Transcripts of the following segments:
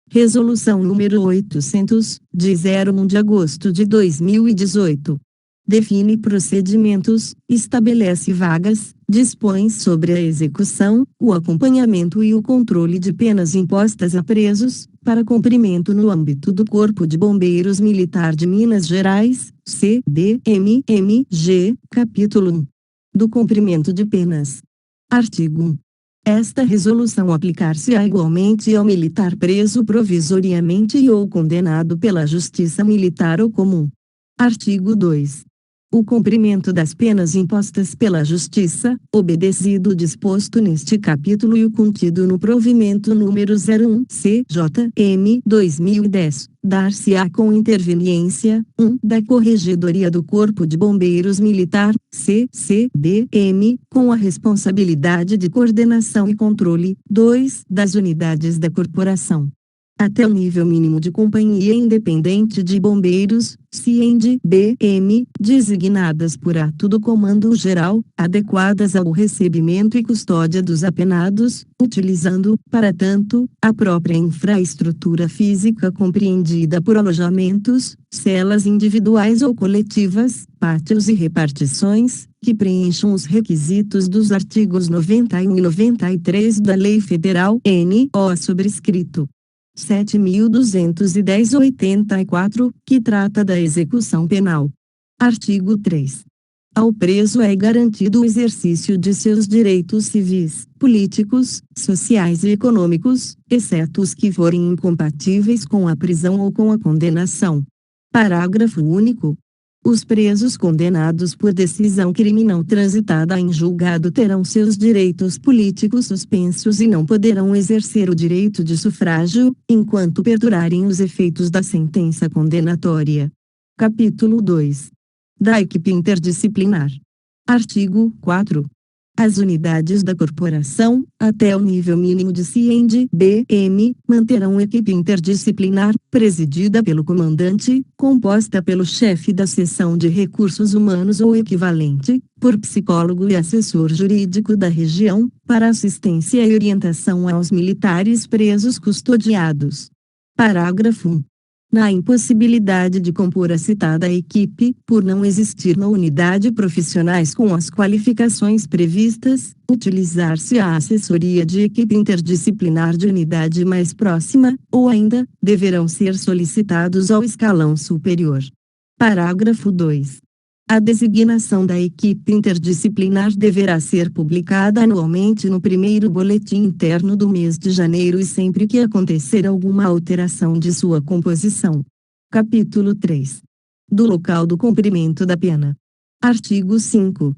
Resolução número 800, de 01 de agosto de 2018. Define procedimentos, estabelece vagas, dispõe sobre a execução, o acompanhamento e o controle de penas impostas a presos, para cumprimento no âmbito do Corpo de Bombeiros Militar de Minas Gerais, CBMMG, capítulo 1. Do cumprimento de penas. Artigo 1. Esta resolução aplicar-se-á igualmente ao militar preso provisoriamente e ou condenado pela Justiça Militar ou Comum. Artigo 2. O cumprimento das penas impostas pela Justiça, obedecido o disposto neste capítulo e o contido no provimento número 01 CJM 2010, dar-se-á com interveniência, 1. Da Corregedoria do Corpo de Bombeiros Militar, CCBM, com a responsabilidade de coordenação e controle, 2. Das unidades da corporação. Até o nível mínimo de Companhia Independente de Bombeiros, CIEND-BM, designadas por ato do Comando-Geral, adequadas ao recebimento e custódia dos apenados, utilizando, para tanto, a própria infraestrutura física compreendida por alojamentos, celas individuais ou coletivas, pátios e repartições, que preencham os requisitos dos artigos 91 e 93 da Lei Federal N.O. sobrescrito 7.210/84, que trata da execução penal. Artigo 3. Ao preso é garantido o exercício de seus direitos civis, políticos, sociais e econômicos, exceto os que forem incompatíveis com a prisão ou com a condenação. Parágrafo único. Os presos condenados por decisão criminal transitada em julgado terão seus direitos políticos suspensos e não poderão exercer o direito de sufrágio, enquanto perdurarem os efeitos da sentença condenatória. Capítulo 2. Da equipe interdisciplinar. Artigo 4. As unidades da corporação, até o nível mínimo de CIEND-BM, manterão equipe interdisciplinar, presidida pelo comandante, composta pelo chefe da seção de recursos humanos ou equivalente, por psicólogo e assessor jurídico da região, para assistência e orientação aos militares presos custodiados. Parágrafo 1. Na impossibilidade de compor a citada equipe, por não existir na unidade profissionais com as qualificações previstas, utilizar-se a assessoria de equipe interdisciplinar de unidade mais próxima, ou ainda, deverão ser solicitados ao escalão superior. Parágrafo 2. A designação da equipe interdisciplinar deverá ser publicada anualmente no primeiro boletim interno do mês de janeiro e sempre que acontecer alguma alteração de sua composição. Capítulo 3. Do local do cumprimento da pena. Artigo 5.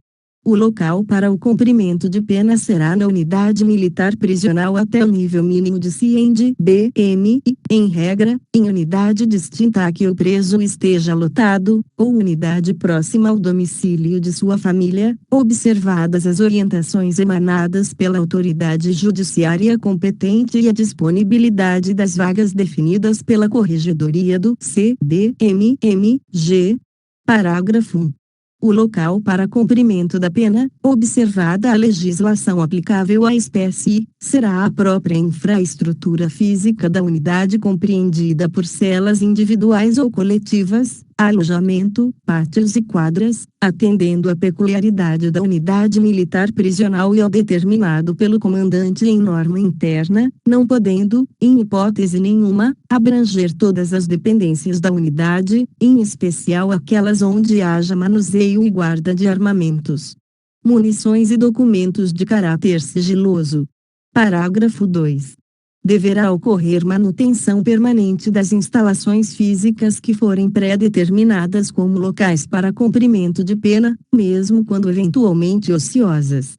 O local para o cumprimento de pena será na unidade militar prisional até o nível mínimo de CIEND-BM e, em regra, em unidade distinta a que o preso esteja lotado, ou unidade próxima ao domicílio de sua família, observadas as orientações emanadas pela autoridade judiciária competente e a disponibilidade das vagas definidas pela Corregedoria do CBMMG. Parágrafo 1. O local para cumprimento da pena, observada a legislação aplicável à espécie, será a própria infraestrutura física da unidade compreendida por celas individuais ou coletivas, alojamento, pátios e quadras, atendendo à peculiaridade da unidade militar prisional e ao determinado pelo comandante em norma interna, não podendo, em hipótese nenhuma, abranger todas as dependências da unidade, em especial aquelas onde haja manuseio e guarda de armamentos, munições e documentos de caráter sigiloso. Parágrafo 2. Deverá ocorrer manutenção permanente das instalações físicas que forem pré-determinadas como locais para cumprimento de pena, mesmo quando eventualmente ociosas.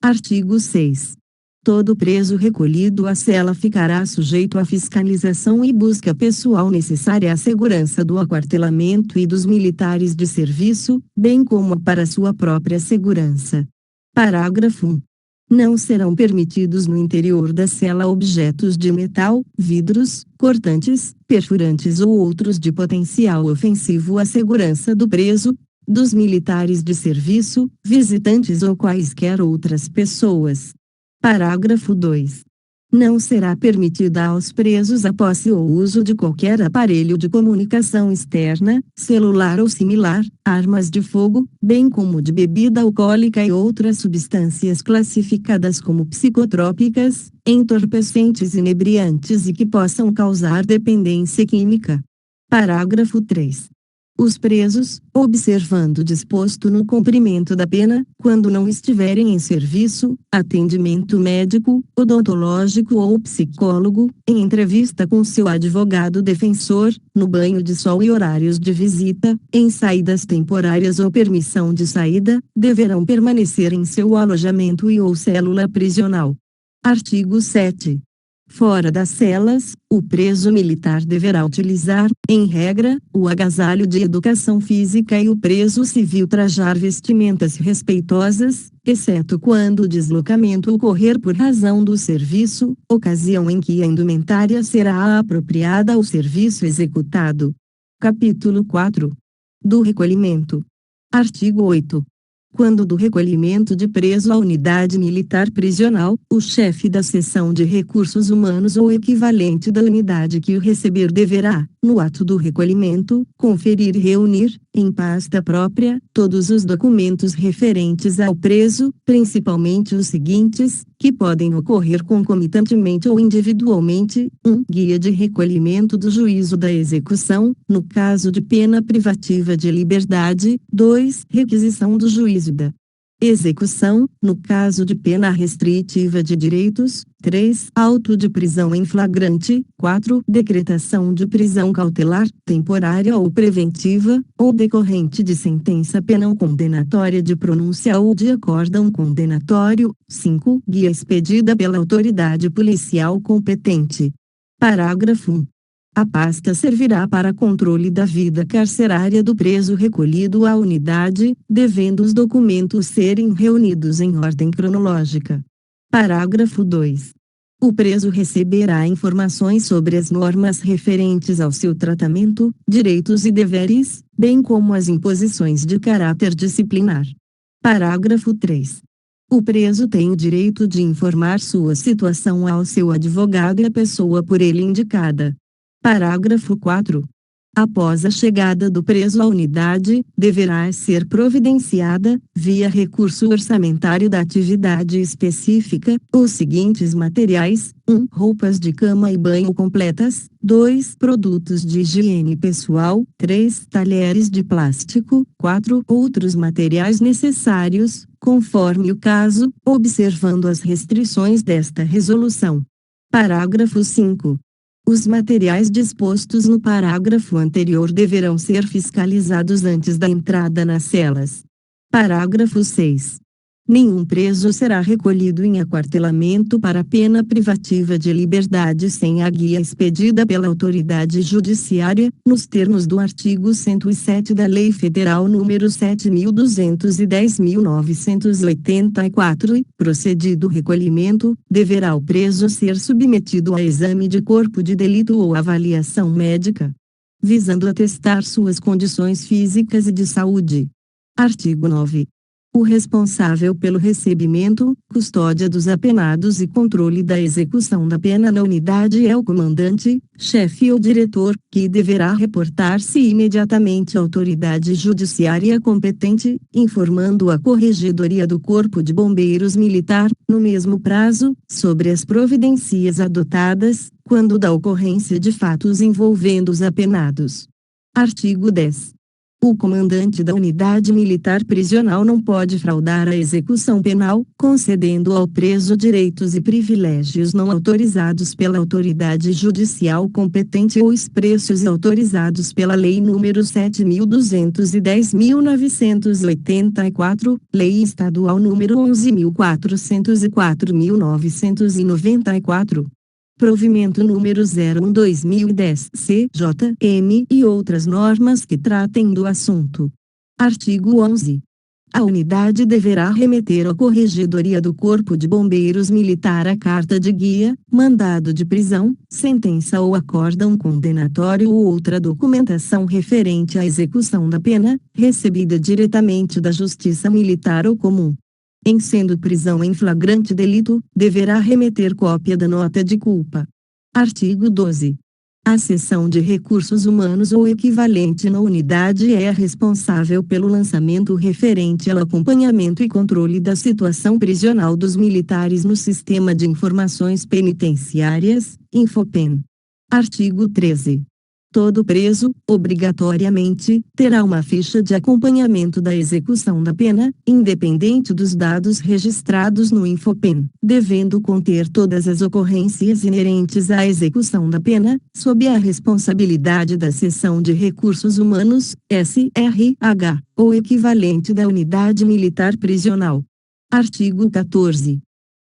Artigo 6. Todo preso recolhido à cela ficará sujeito à fiscalização e busca pessoal necessária à segurança do aquartelamento e dos militares de serviço, bem como para sua própria segurança. Parágrafo 1. Não serão permitidos no interior da cela objetos de metal, vidros, cortantes, perfurantes ou outros de potencial ofensivo à segurança do preso, dos militares de serviço, visitantes ou quaisquer outras pessoas. Parágrafo 2. Não será permitida aos presos a posse ou uso de qualquer aparelho de comunicação externa, celular ou similar, armas de fogo, bem como de bebida alcoólica e outras substâncias classificadas como psicotrópicas, entorpecentes e inebriantes e que possam causar dependência química. Parágrafo 3. Os presos, observando o disposto no cumprimento da pena, quando não estiverem em serviço, atendimento médico, odontológico ou psicólogo, em entrevista com seu advogado defensor, no banho de sol e horários de visita, em saídas temporárias ou permissão de saída, deverão permanecer em seu alojamento e ou célula prisional. Artigo 7. Fora das celas, o preso militar deverá utilizar, em regra, o agasalho de educação física e o preso civil trajar vestimentas respeitosas, exceto quando o deslocamento ocorrer por razão do serviço, ocasião em que a indumentária será apropriada ao serviço executado. Capítulo 4. Do recolhimento. Artigo 8. Quando do recolhimento de preso à unidade militar prisional, o chefe da seção de recursos humanos ou equivalente da unidade que o receber deverá, no ato do recolhimento, conferir e reunir, em pasta própria, todos os documentos referentes ao preso, principalmente os seguintes, que podem ocorrer concomitantemente ou individualmente: 1. Guia de recolhimento do juízo da execução, no caso de pena privativa de liberdade. 2. Requisição do juízo da execução, no caso de pena restritiva de direitos. 3. Auto de prisão em flagrante. 4. Decretação de prisão cautelar, temporária ou preventiva, ou decorrente de sentença penal condenatória de pronúncia ou de acórdão condenatório. 5. Guia expedida pela autoridade policial competente. Parágrafo 1. A pasta servirá para controle da vida carcerária do preso recolhido à unidade, devendo os documentos serem reunidos em ordem cronológica. Parágrafo 2. O preso receberá informações sobre as normas referentes ao seu tratamento, direitos e deveres, bem como as imposições de caráter disciplinar. Parágrafo 3. O preso tem o direito de informar sua situação ao seu advogado e à pessoa por ele indicada. Parágrafo 4. Após a chegada do preso à unidade, deverá ser providenciada, via recurso orçamentário da atividade específica, os seguintes materiais: 1. Roupas de cama e banho completas. 2. Produtos de higiene pessoal. 3. Talheres de plástico. 4. Outros materiais necessários, conforme o caso, observando as restrições desta resolução. Parágrafo 5. Os materiais dispostos no parágrafo anterior deverão ser fiscalizados antes da entrada nas celas. Parágrafo 6. Nenhum preso será recolhido em aquartelamento para pena privativa de liberdade sem a guia expedida pela autoridade judiciária, nos termos do artigo 107 da Lei Federal nº 7.210.984 e, procedido o recolhimento, deverá o preso ser submetido a exame de corpo de delito ou avaliação médica, visando atestar suas condições físicas e de saúde. Artigo 9. O responsável pelo recebimento, custódia dos apenados e controle da execução da pena na unidade é o comandante, chefe ou diretor, que deverá reportar-se imediatamente à autoridade judiciária competente, informando a Corregedoria do Corpo de Bombeiros Militar, no mesmo prazo, sobre as providências adotadas, quando da ocorrência de fatos envolvendo os apenados. Artigo 10. O comandante da unidade militar prisional não pode fraudar a execução penal, concedendo ao preso direitos e privilégios não autorizados pela autoridade judicial competente ou expressos e autorizados pela Lei nº 7.210.984, Lei Estadual nº 11.404.994. Provimento número 01/2010 CJM e outras normas que tratem do assunto. Artigo 11. A unidade deverá remeter à Corregedoria do Corpo de Bombeiros Militar a carta de guia, mandado de prisão, sentença ou acórdão condenatório ou outra documentação referente à execução da pena, recebida diretamente da Justiça Militar ou Comum. Em sendo prisão em flagrante delito, deverá remeter cópia da nota de culpa. Artigo 12. A seção de recursos humanos ou equivalente na unidade é a responsável pelo lançamento referente ao acompanhamento e controle da situação prisional dos militares no Sistema de Informações Penitenciárias, Infopen. Artigo 13. Todo preso, obrigatoriamente, terá uma ficha de acompanhamento da execução da pena, independente dos dados registrados no Infopen, devendo conter todas as ocorrências inerentes à execução da pena, sob a responsabilidade da Seção de Recursos Humanos, SRH, ou equivalente da Unidade Militar Prisional. Artigo 14.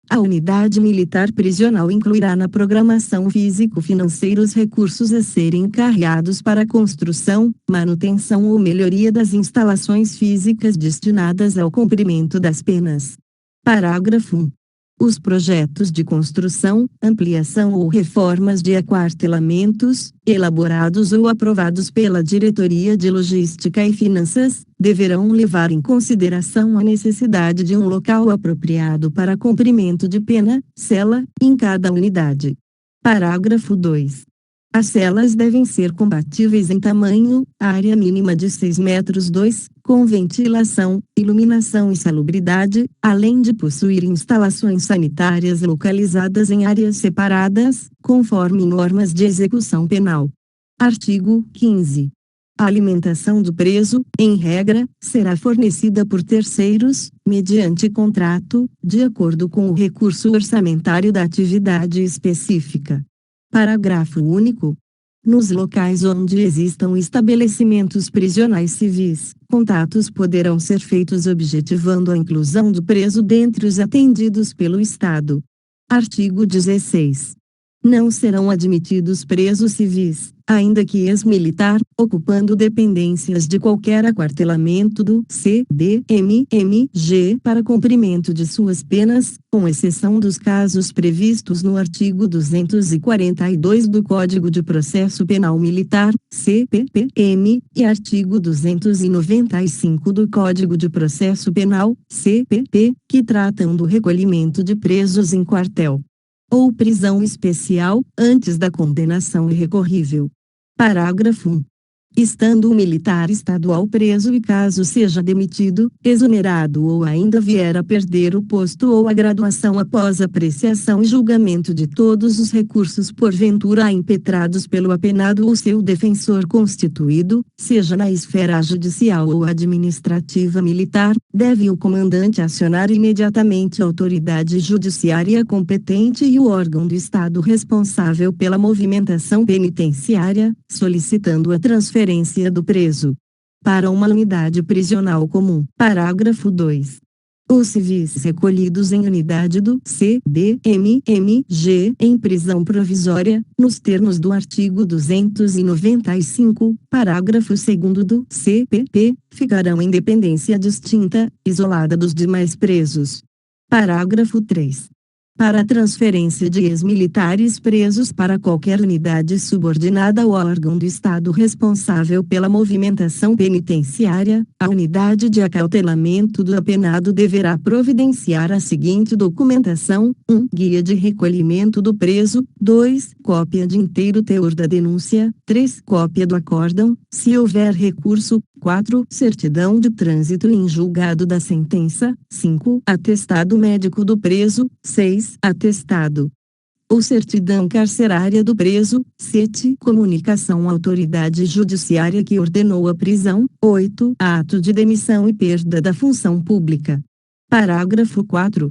A unidade militar prisional incluirá na programação físico-financeira os recursos a serem encarreados para a construção, manutenção ou melhoria das instalações físicas destinadas ao cumprimento das penas. Parágrafo 1. Os projetos de construção, ampliação ou reformas de aquartelamentos, elaborados ou aprovados pela Diretoria de Logística e Finanças, deverão levar em consideração a necessidade de um local apropriado para cumprimento de pena, cela, em cada unidade. Parágrafo 2. As celas devem ser compatíveis em tamanho, área mínima de 6 metros 2, com ventilação, iluminação e salubridade, além de possuir instalações sanitárias localizadas em áreas separadas, conforme normas de execução penal. Artigo 15. A alimentação do preso, em regra, será fornecida por terceiros, mediante contrato, de acordo com o recurso orçamentário da atividade específica. Parágrafo único. Nos locais onde existam estabelecimentos prisionais civis, contatos poderão ser feitos objetivando a inclusão do preso dentre os atendidos pelo Estado. Artigo 16. Não serão admitidos presos civis, ainda que ex-militar, ocupando dependências de qualquer aquartelamento do CDMMG para cumprimento de suas penas, com exceção dos casos previstos no artigo 242 do Código de Processo Penal Militar, CPPM, e artigo 295 do Código de Processo Penal, CPP, que tratam do recolhimento de presos em quartel ou prisão especial, antes da condenação irrecorrível. Parágrafo 1. Estando o militar estadual preso e caso seja demitido, exonerado ou ainda vier a perder o posto ou a graduação após apreciação e julgamento de todos os recursos porventura impetrados pelo apenado ou seu defensor constituído, seja na esfera judicial ou administrativa militar, deve o comandante acionar imediatamente a autoridade judiciária competente e o órgão do Estado responsável pela movimentação penitenciária, solicitando a transferência do preso para uma unidade prisional comum. Parágrafo 2. Os civis recolhidos em unidade do CDMMG em prisão provisória, nos termos do artigo 295, parágrafo 2º do CPP, ficarão em dependência distinta, isolada dos demais presos. Parágrafo 3. Para a transferência de ex-militares presos para qualquer unidade subordinada ao órgão do Estado responsável pela movimentação penitenciária, a unidade de acautelamento do apenado deverá providenciar a seguinte documentação: 1. Guia de recolhimento do preso, 2. Cópia de inteiro teor da denúncia, 3. Cópia do acórdão, se houver recurso, 4. Certidão de trânsito em julgado da sentença, 5. Atestado médico do preso, 6. Atestado ou certidão carcerária do preso, 7. Comunicação à autoridade judiciária que ordenou a prisão, 8. Ato de demissão e perda da função pública. Parágrafo 4.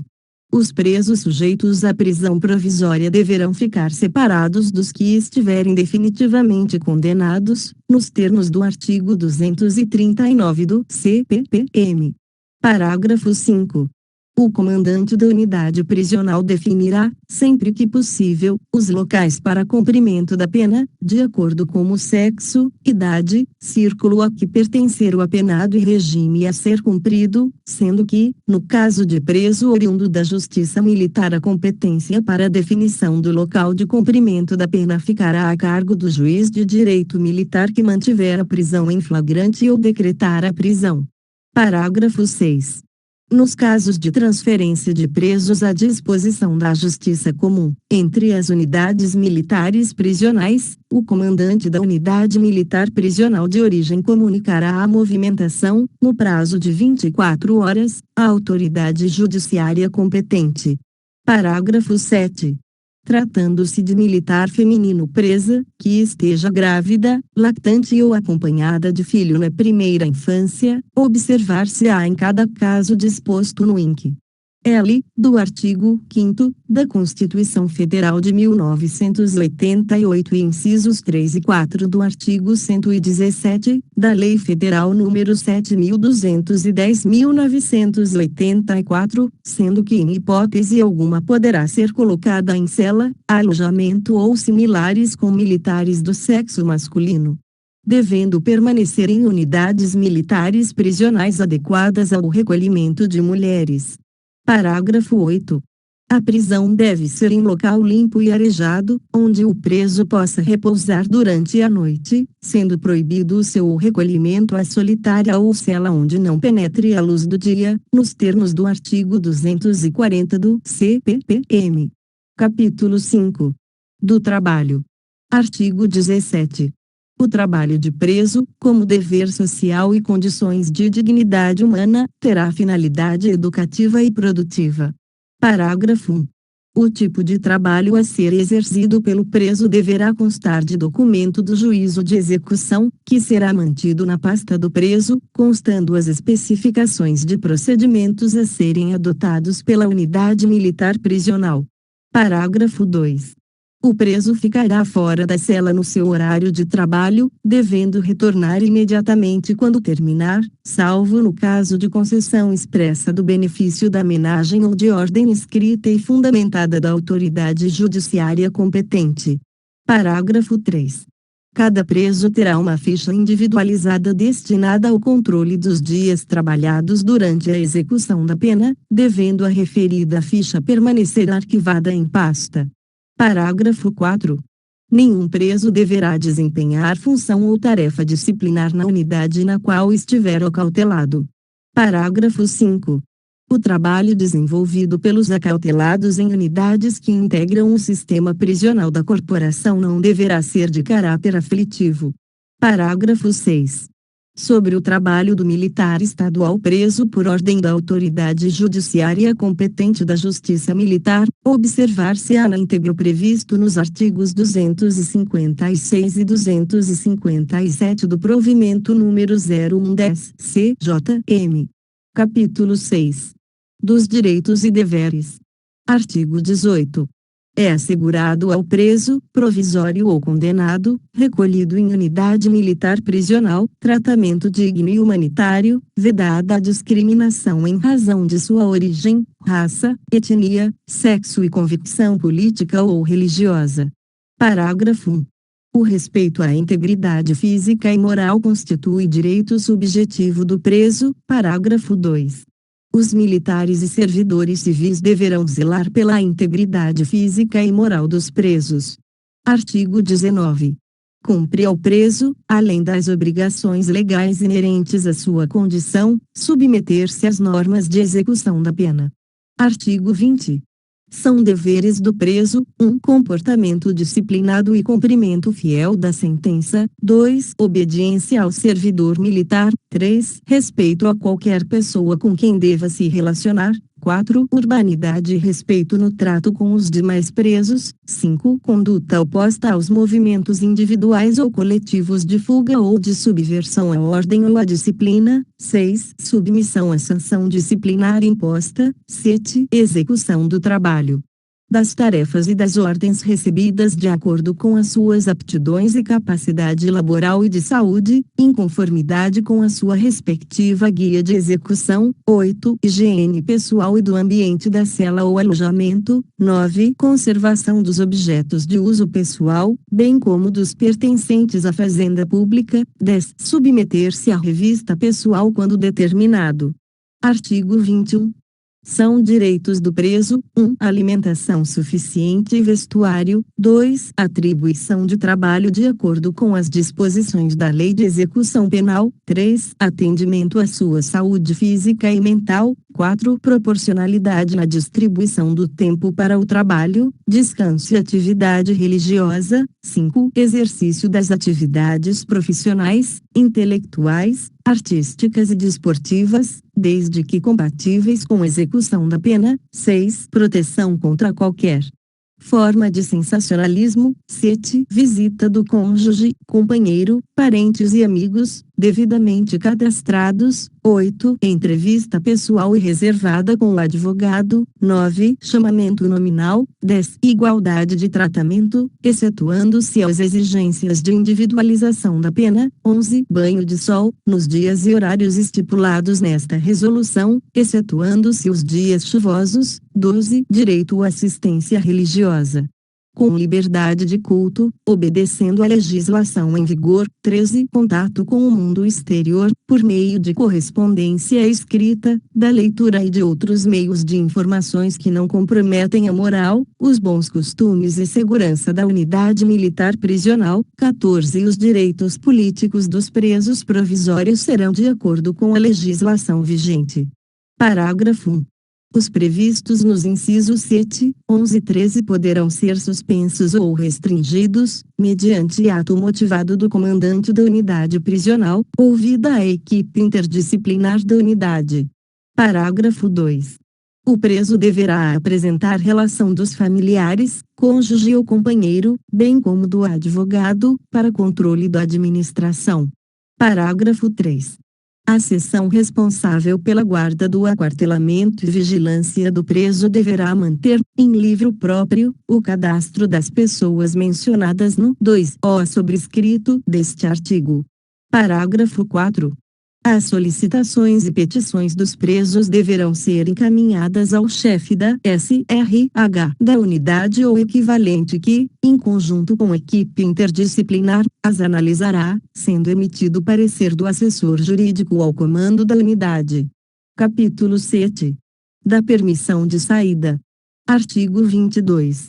Os presos sujeitos à prisão provisória deverão ficar separados dos que estiverem definitivamente condenados, nos termos do artigo 239 do CPPM. Parágrafo 5. O comandante da unidade prisional definirá, sempre que possível, os locais para cumprimento da pena, de acordo com o sexo, idade, círculo a que pertencer o apenado e regime a ser cumprido, sendo que, no caso de preso oriundo da Justiça Militar, a competência para a definição do local de cumprimento da pena ficará a cargo do juiz de direito militar que mantiver a prisão em flagrante ou decretar a prisão. Parágrafo 6. Nos casos de transferência de presos à disposição da Justiça Comum, entre as unidades militares prisionais, o comandante da unidade militar prisional de origem comunicará a movimentação, no prazo de 24 horas, à autoridade judiciária competente. Parágrafo 7. Tratando-se de militar feminino presa, que esteja grávida, lactante ou acompanhada de filho na primeira infância, observar-se-á em cada caso disposto no INC. L. do artigo 5º da Constituição Federal de 1988 e incisos 3 e 4 do artigo 117, da Lei Federal nº 7.210/1984, sendo que em hipótese alguma poderá ser colocada em cela, alojamento ou similares com militares do sexo masculino, devendo permanecer em unidades militares prisionais adequadas ao recolhimento de mulheres. Parágrafo 8. A prisão deve ser em local limpo e arejado, onde o preso possa repousar durante a noite, sendo proibido o seu recolhimento à solitária ou cela onde não penetre a luz do dia, nos termos do artigo 240 do CPPM. Capítulo 5. Do trabalho. Artigo 17. O trabalho de preso, como dever social e condições de dignidade humana, terá finalidade educativa e produtiva. Parágrafo 1. O tipo de trabalho a ser exercido pelo preso deverá constar de documento do juízo de execução, que será mantido na pasta do preso, constando as especificações de procedimentos a serem adotados pela unidade militar prisional. Parágrafo 2. O preso ficará fora da cela no seu horário de trabalho, devendo retornar imediatamente quando terminar, salvo no caso de concessão expressa do benefício da menagem ou de ordem escrita e fundamentada da autoridade judiciária competente. Parágrafo 3. Cada preso terá uma ficha individualizada destinada ao controle dos dias trabalhados durante a execução da pena, devendo a referida ficha permanecer arquivada em pasta. Parágrafo 4. Nenhum preso deverá desempenhar função ou tarefa disciplinar na unidade na qual estiver acautelado. Parágrafo 5. O trabalho desenvolvido pelos acautelados em unidades que integram o sistema prisional da corporação não deverá ser de caráter aflitivo. Parágrafo 6. Sobre o trabalho do militar estadual preso por ordem da autoridade judiciária competente da Justiça Militar, observar-se-á na íntegra previsto nos artigos 256 e 257 do provimento número 0110 CJM. Capítulo 6. Dos direitos e deveres. Artigo 18. É assegurado ao preso, provisório ou condenado, recolhido em unidade militar prisional, tratamento digno e humanitário, vedada a discriminação em razão de sua origem, raça, etnia, sexo e convicção política ou religiosa. Parágrafo 1. O respeito à integridade física e moral constitui direito subjetivo do preso. Parágrafo 2. Os militares e servidores civis deverão zelar pela integridade física e moral dos presos. Artigo 19. Cumpre ao preso, além das obrigações legais inerentes à sua condição, submeter-se às normas de execução da pena. Artigo 20. São deveres do preso: 1. Comportamento disciplinado e cumprimento fiel da sentença. 2. Obediência ao servidor militar. 3. Respeito a qualquer pessoa com quem deva se relacionar. 4. Urbanidade e respeito no trato com os demais presos. 5. Conduta oposta aos movimentos individuais ou coletivos de fuga ou de subversão à ordem ou à disciplina. 6. Submissão à sanção disciplinar imposta. 7. Execução do trabalho, das tarefas e das ordens recebidas de acordo com as suas aptidões e capacidade laboral e de saúde, em conformidade com a sua respectiva guia de execução. 8. Higiene pessoal e do ambiente da cela ou alojamento. 9. Conservação dos objetos de uso pessoal, bem como dos pertencentes à fazenda pública. 10. Submeter-se à revista pessoal quando determinado. Artigo 21. São direitos do preso: 1. Alimentação suficiente e vestuário. 2. Atribuição de trabalho de acordo com as disposições da Lei de Execução Penal. 3. Atendimento à sua saúde física e mental. 4. Proporcionalidade na distribuição do tempo para o trabalho, descanso e atividade religiosa. 5. Exercício das atividades profissionais, intelectuais, artísticas e desportivas, desde que compatíveis com a execução da pena. 6. Proteção contra qualquer forma de sensacionalismo. 7. Visita do cônjuge, companheiro, parentes e amigos, devidamente cadastrados. 8. Entrevista pessoal e reservada com o advogado. 9. Chamamento nominal. 10. Igualdade de tratamento, excetuando-se as exigências de individualização da pena. 11. Banho de sol, nos dias e horários estipulados nesta resolução, excetuando-se os dias chuvosos. 12. Direito à assistência religiosa, com liberdade de culto, obedecendo à legislação em vigor. 13. Contato com o mundo exterior, por meio de correspondência escrita, da leitura e de outros meios de informações que não comprometem a moral, os bons costumes e segurança da unidade militar prisional. 14. Os direitos políticos dos presos provisórios serão de acordo com a legislação vigente. Parágrafo 1. Os previstos nos incisos 7, 11 e 13 poderão ser suspensos ou restringidos, mediante ato motivado do comandante da unidade prisional, ouvida a equipe interdisciplinar da unidade. Parágrafo 2. O preso deverá apresentar relação dos familiares, cônjuge ou companheiro, bem como do advogado, para controle da administração. Parágrafo 3. A seção responsável pela guarda do aquartelamento e vigilância do preso deverá manter, em livro próprio, o cadastro das pessoas mencionadas no 2-O sobrescrito deste artigo. Parágrafo 4. As solicitações e petições dos presos deverão ser encaminhadas ao chefe da SRH da unidade ou equivalente que, em conjunto com a equipe interdisciplinar, as analisará, sendo emitido parecer do assessor jurídico ao comando da unidade. Capítulo 7. Da permissão de saída. Artigo 22.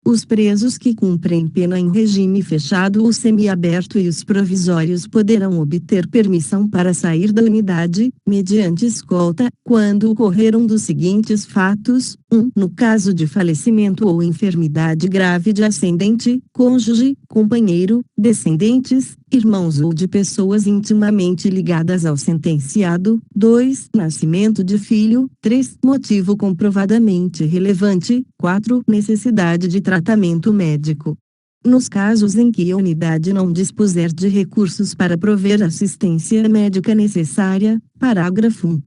Os presos que cumprem pena em regime fechado ou semiaberto e os provisórios poderão obter permissão para sair da unidade, mediante escolta, quando ocorreram dos seguintes fatos: 1. No caso de falecimento ou enfermidade grave de ascendente, cônjuge, companheiro, descendentes, irmãos ou de pessoas intimamente ligadas ao sentenciado. 2. Nascimento de filho. 3. Motivo comprovadamente relevante. 4. Necessidade de tratamento médico. Nos casos em que a unidade não dispuser de recursos para prover assistência médica necessária, parágrafo 1.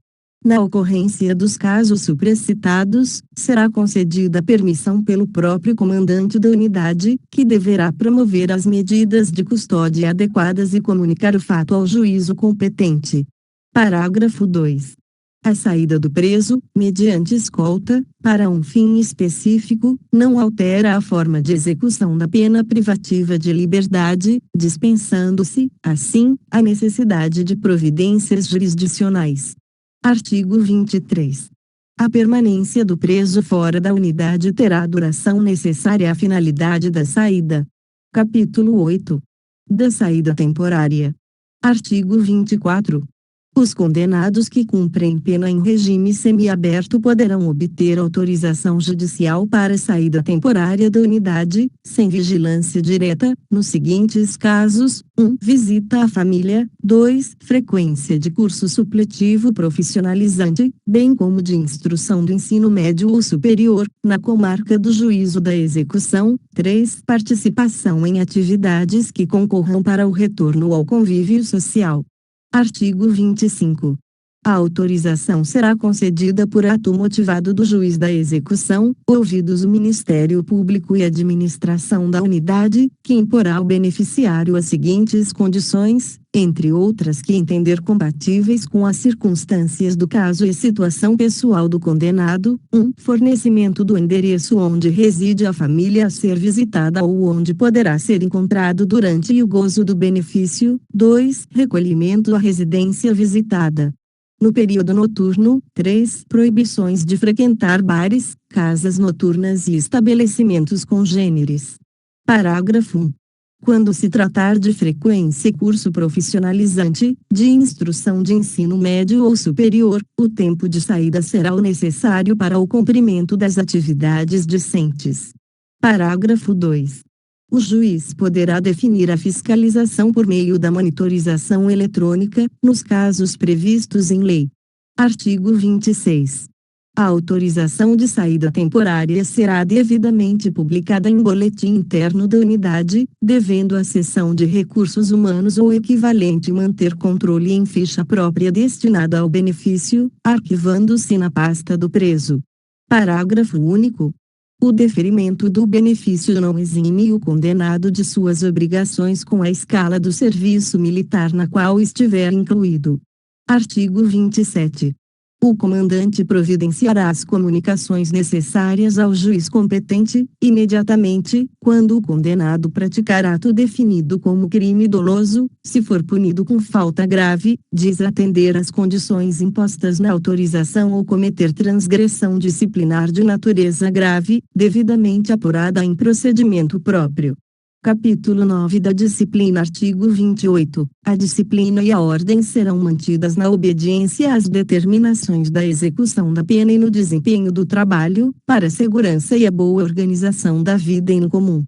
Na ocorrência dos casos supracitados, será concedida permissão pelo próprio comandante da unidade, que deverá promover as medidas de custódia adequadas e comunicar o fato ao juízo competente. Parágrafo 2. A saída do preso, mediante escolta, para um fim específico, não altera a forma de execução da pena privativa de liberdade, dispensando-se, assim, a necessidade de providências jurisdicionais. Artigo 23. A permanência do preso fora da unidade terá a duração necessária à finalidade da saída. Capítulo 8. Da saída temporária. Artigo 24. Os condenados que cumprem pena em regime semiaberto poderão obter autorização judicial para saída temporária da unidade, sem vigilância direta, nos seguintes casos: 1. Visita à família. 2. Frequência de curso supletivo profissionalizante, bem como de instrução do ensino médio ou superior, na comarca do juízo da execução. 3. Participação em atividades que concorram para o retorno ao convívio social. Artigo 25. A autorização será concedida por ato motivado do juiz da execução, ouvidos o Ministério Público e a administração da unidade, que imporá ao beneficiário as seguintes condições, entre outras que entender compatíveis com as circunstâncias do caso e situação pessoal do condenado: 1. Fornecimento do endereço onde reside a família a ser visitada ou onde poderá ser encontrado durante o gozo do benefício. 2. Recolhimento à residência visitada. no período noturno. 3. Proibições de frequentar bares, casas noturnas e estabelecimentos congêneres. Parágrafo 1. Quando se tratar de frequência e curso profissionalizante, de instrução de ensino médio ou superior, o tempo de saída será o necessário para o cumprimento das atividades discentes. Parágrafo 2. O juiz poderá definir a fiscalização por meio da monitorização eletrônica, nos casos previstos em lei. Artigo 26. A autorização de saída temporária será devidamente publicada em boletim interno da unidade, devendo a seção de recursos humanos ou equivalente manter controle em ficha própria destinada ao benefício, arquivando-se na pasta do preso. Parágrafo único. O deferimento do benefício não exime o condenado de suas obrigações com a escala do serviço militar na qual estiver incluído. Artigo 27. O comandante providenciará as comunicações necessárias ao juiz competente, imediatamente, quando o condenado praticar ato definido como crime doloso, se for punido com falta grave, desatender às condições impostas na autorização ou cometer transgressão disciplinar de natureza grave, devidamente apurada em procedimento próprio. Capítulo 9 da Disciplina. Artigo 28. A disciplina e a ordem serão mantidas na obediência às determinações da execução da pena e no desempenho do trabalho, para a segurança e a boa organização da vida em comum.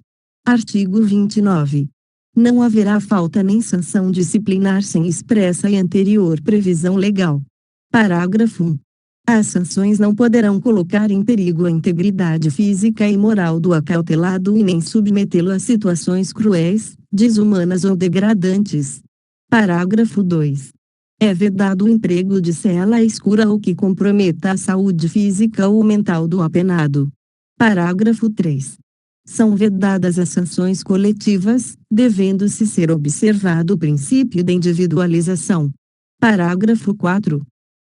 Artigo 29. Não haverá falta nem sanção disciplinar sem expressa e anterior previsão legal. Parágrafo 1. As sanções não poderão colocar em perigo a integridade física e moral do acautelado e nem submetê-lo a situações cruéis, desumanas ou degradantes. Parágrafo 2. É vedado o emprego de cela escura ou que comprometa a saúde física ou mental do apenado. Parágrafo 3. São vedadas as sanções coletivas, devendo-se ser observado o princípio da individualização. Parágrafo 4.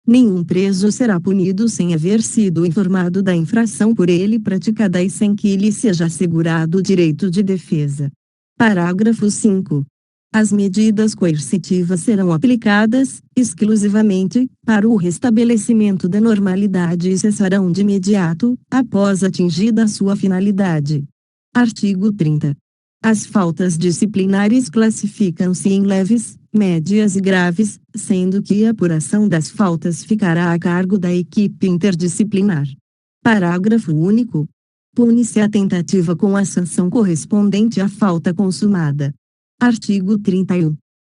Nenhum preso será punido sem haver sido informado da infração por ele praticada e sem que lhe seja assegurado o direito de defesa. Parágrafo 5. As medidas coercitivas serão aplicadas, exclusivamente, para o restabelecimento da normalidade e cessarão de imediato, após atingida a sua finalidade. Artigo 30. As faltas disciplinares classificam-se em leves, médias e graves, sendo que a apuração das faltas ficará a cargo da equipe interdisciplinar. Parágrafo único. Pune-se a tentativa com a sanção correspondente à falta consumada. Artigo 31.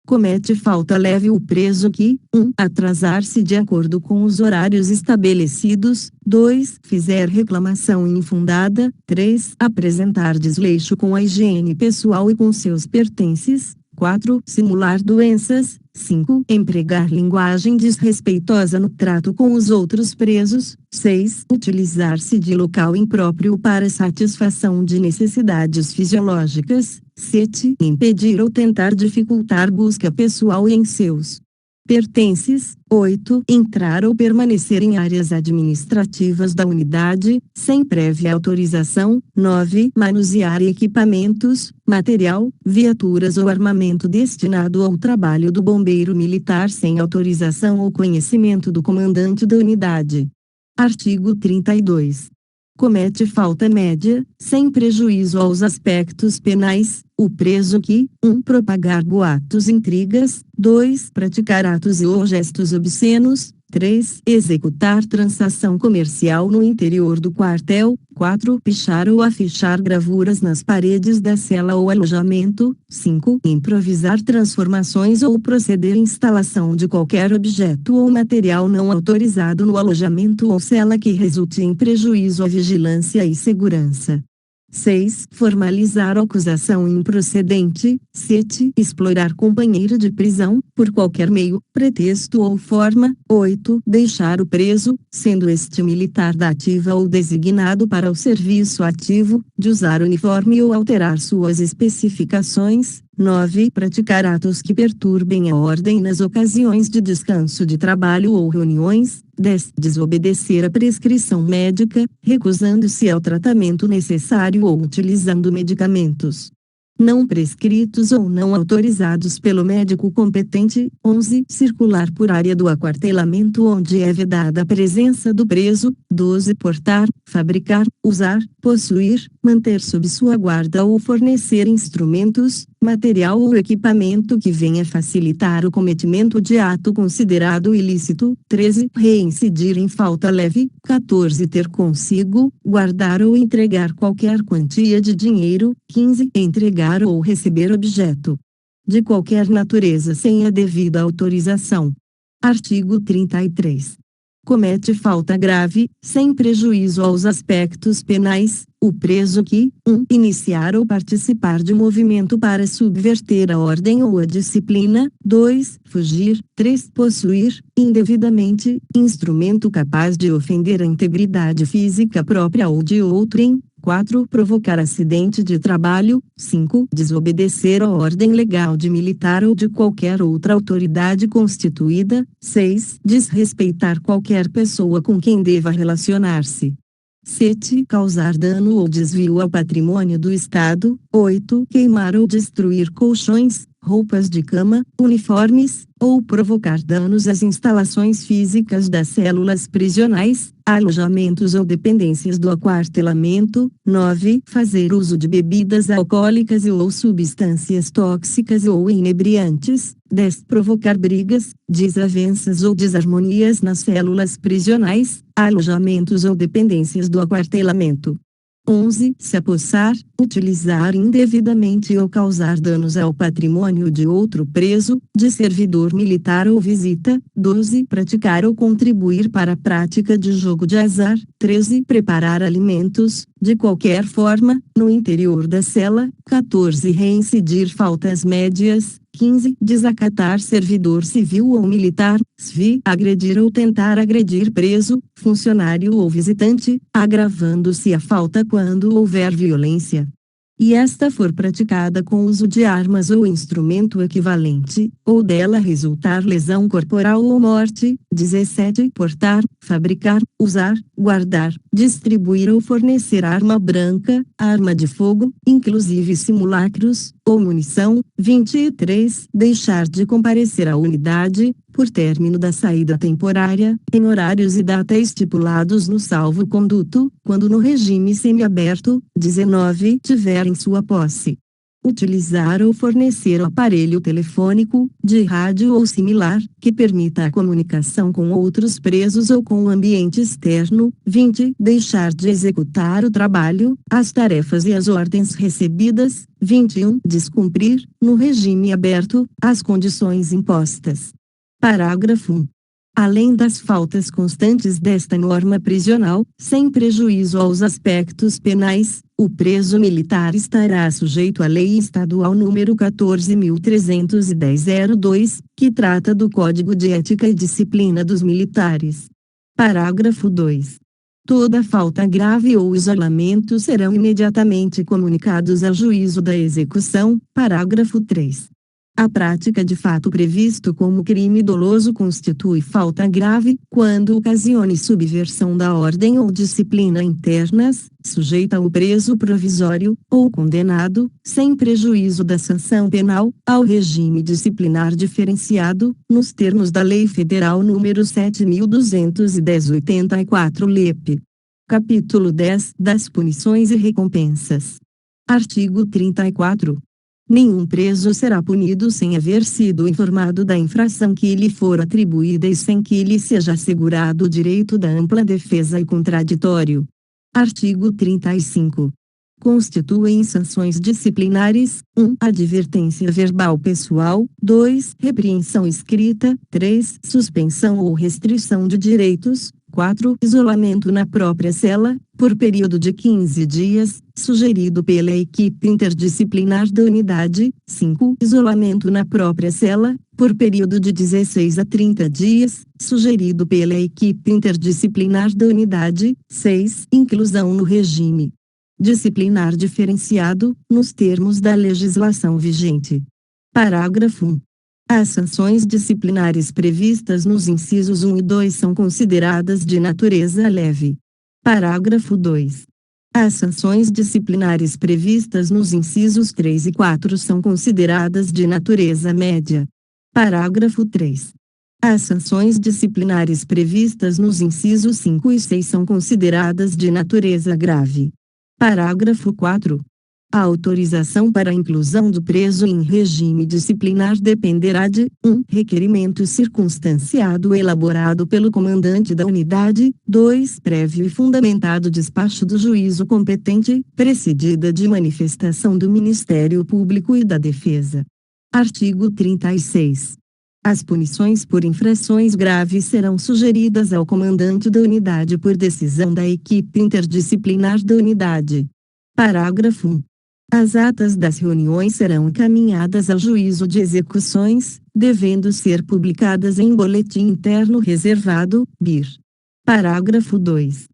Comete falta leve o preso que, 1. Atrasar-se de acordo com os horários estabelecidos, 2. Fizer reclamação infundada, 3. Apresentar desleixo com a higiene pessoal e com seus pertences, 4. Simular doenças, 5. Empregar linguagem desrespeitosa no trato com os outros presos, 6. Utilizar-se de local impróprio para satisfação de necessidades fisiológicas, 7. Impedir ou tentar dificultar busca pessoal em seus pertences, 8. Entrar ou permanecer em áreas administrativas da unidade, sem prévia autorização, 9. Manusear equipamentos, material, viaturas ou armamento destinado ao trabalho do bombeiro militar sem autorização ou conhecimento do comandante da unidade. Artigo 32. Comete falta média, sem prejuízo aos aspectos penais, o preso que, 1. Propagar boatos e intrigas, 2. Praticar atos e ou gestos obscenos, 3. Executar transação comercial no interior do quartel, 4. Pichar ou afichar gravuras nas paredes da cela ou alojamento, 5. Improvisar transformações ou proceder à instalação de qualquer objeto ou material não autorizado no alojamento ou cela que resulte em prejuízo à vigilância e segurança. 6. Formalizar acusação improcedente. 7. Explorar companheiro de prisão, por qualquer meio, pretexto ou forma. 8. Deixar o preso, sendo este militar da ativa ou designado para o serviço ativo, de usar uniforme ou alterar suas especificações. 9. Praticar atos que perturbem a ordem nas ocasiões de descanso de trabalho ou reuniões. 10. Desobedecer a prescrição médica, recusando-se ao tratamento necessário ou utilizando medicamentos não prescritos ou não autorizados pelo médico competente. 11. Circular por área do aquartelamento onde é vedada a presença do preso. 12. Portar, fabricar, usar, possuir, manter sob sua guarda ou fornecer instrumentos, material ou equipamento que venha facilitar o cometimento de ato considerado ilícito. 13. Reincidir em falta leve. 14. Ter consigo, guardar ou entregar qualquer quantia de dinheiro. 15. Entregar ou receber objeto de qualquer natureza sem a devida autorização. Artigo 33. Comete falta grave, sem prejuízo aos aspectos penais, o preso que 1. Iniciar ou participar de movimento para subverter a ordem ou a disciplina. 2. Fugir. 3. Possuir, indevidamente, instrumento capaz de ofender a integridade física própria ou de outrem. 4. Provocar acidente de trabalho. 5. Desobedecer a ordem legal de militar ou de qualquer outra autoridade constituída. 6. Desrespeitar qualquer pessoa com quem deva relacionar-se. 7. Causar dano ou desvio ao patrimônio do Estado. 8. Queimar ou destruir colchões, roupas de cama, uniformes, ou provocar danos às instalações físicas das células prisionais, alojamentos ou dependências do aquartelamento. 9. Fazer uso de bebidas alcoólicas e ou substâncias tóxicas ou inebriantes. 10. Provocar brigas, desavenças ou desarmonias nas células prisionais, alojamentos ou dependências do aquartelamento. 11. Se apossar, utilizar indevidamente ou causar danos ao patrimônio de outro preso, de servidor militar ou visita. 12. Praticar ou contribuir para a prática de jogo de azar. 13. Preparar alimentos, de qualquer forma, no interior da cela. 14. Reincidir faltas médias. 15. Desacatar servidor civil ou militar, SVI, agredir ou tentar agredir preso, funcionário ou visitante, agravando-se a falta quando houver violência, e esta for praticada com uso de armas ou instrumento equivalente, ou dela resultar lesão corporal ou morte. 17. Portar, fabricar, usar, guardar, distribuir ou fornecer arma branca, arma de fogo, inclusive simulacros, ou munição. 23. Deixar de comparecer à unidade, por término da saída temporária, em horários e data estipulados no salvo-conduto, quando no regime semiaberto. 19. Tiver em sua posse, utilizar ou fornecer aparelho telefônico, de rádio ou similar, que permita a comunicação com outros presos ou com o ambiente externo. 20. Deixar de executar o trabalho, as tarefas e as ordens recebidas. 21. Descumprir, no regime aberto, as condições impostas. Parágrafo 1. Além das faltas constantes desta norma prisional, sem prejuízo aos aspectos penais, o preso militar estará sujeito à Lei Estadual nº 14.310/02, que trata do Código de Ética e Disciplina dos Militares. Parágrafo 2. Toda falta grave ou isolamento serão imediatamente comunicados ao juízo da execução. Parágrafo 3. A prática de fato previsto como crime doloso constitui falta grave, quando ocasione subversão da ordem ou disciplina internas, sujeita o preso provisório, ou condenado, sem prejuízo da sanção penal, ao regime disciplinar diferenciado, nos termos da Lei Federal nº 7.210/84 LEP. Capítulo 10 das punições e recompensas. Artigo 34. Nenhum preso será punido sem haver sido informado da infração que lhe for atribuída e sem que lhe seja assegurado o direito da ampla defesa e contraditório. Artigo 35. Constituem sanções disciplinares: 1. Advertência verbal pessoal. 2. Repreensão escrita. 3. Suspensão ou restrição de direitos. 4. Isolamento na própria cela, por período de 15 dias, sugerido pela equipe interdisciplinar da unidade. 5. Isolamento na própria cela, por período de 16 a 30 dias, sugerido pela equipe interdisciplinar da unidade. 6. Inclusão no regime disciplinar diferenciado, nos termos da legislação vigente. Parágrafo 1. As sanções disciplinares previstas nos incisos 1 e 2 são consideradas de natureza leve. Parágrafo 2. As sanções disciplinares previstas nos incisos 3 e 4 são consideradas de natureza média. Parágrafo 3. As sanções disciplinares previstas nos incisos 5 e 6 são consideradas de natureza grave. Parágrafo 4. A autorização para a inclusão do preso em regime disciplinar dependerá de 1. Requerimento circunstanciado elaborado pelo comandante da unidade, 2. Prévio e fundamentado despacho do juízo competente, precedida de manifestação do Ministério Público e da Defesa. Artigo 36. As punições por infrações graves serão sugeridas ao comandante da unidade por decisão da equipe interdisciplinar da unidade. Parágrafo 1. As atas das reuniões serão encaminhadas ao juízo de execuções, devendo ser publicadas em boletim interno reservado, BIR. Parágrafo 2.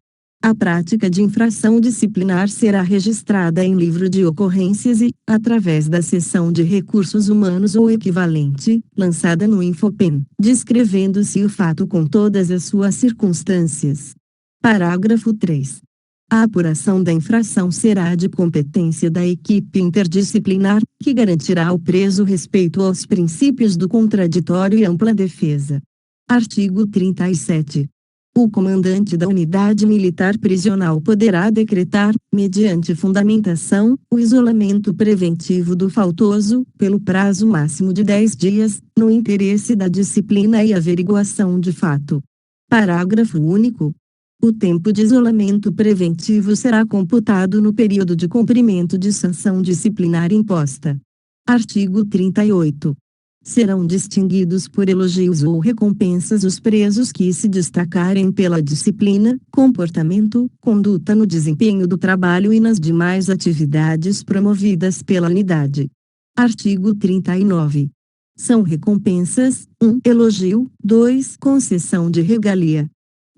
A prática de infração disciplinar será registrada em livro de ocorrências e, através da seção de recursos humanos ou equivalente, lançada no Infopen, descrevendo-se o fato com todas as suas circunstâncias. Parágrafo 3. A apuração da infração será de competência da equipe interdisciplinar, que garantirá ao preso respeito aos princípios do contraditório e ampla defesa. Artigo 37. O comandante da unidade militar prisional poderá decretar, mediante fundamentação, o isolamento preventivo do faltoso, pelo prazo máximo de 10 dias, no interesse da disciplina e averiguação de fato. Parágrafo único. O tempo de isolamento preventivo será computado no período de cumprimento de sanção disciplinar imposta. Artigo 38. Serão distinguidos por elogios ou recompensas os presos que se destacarem pela disciplina, comportamento, conduta no desempenho do trabalho e nas demais atividades promovidas pela unidade. Artigo 39. São recompensas: 1. Elogio, 2. Concessão de regalia.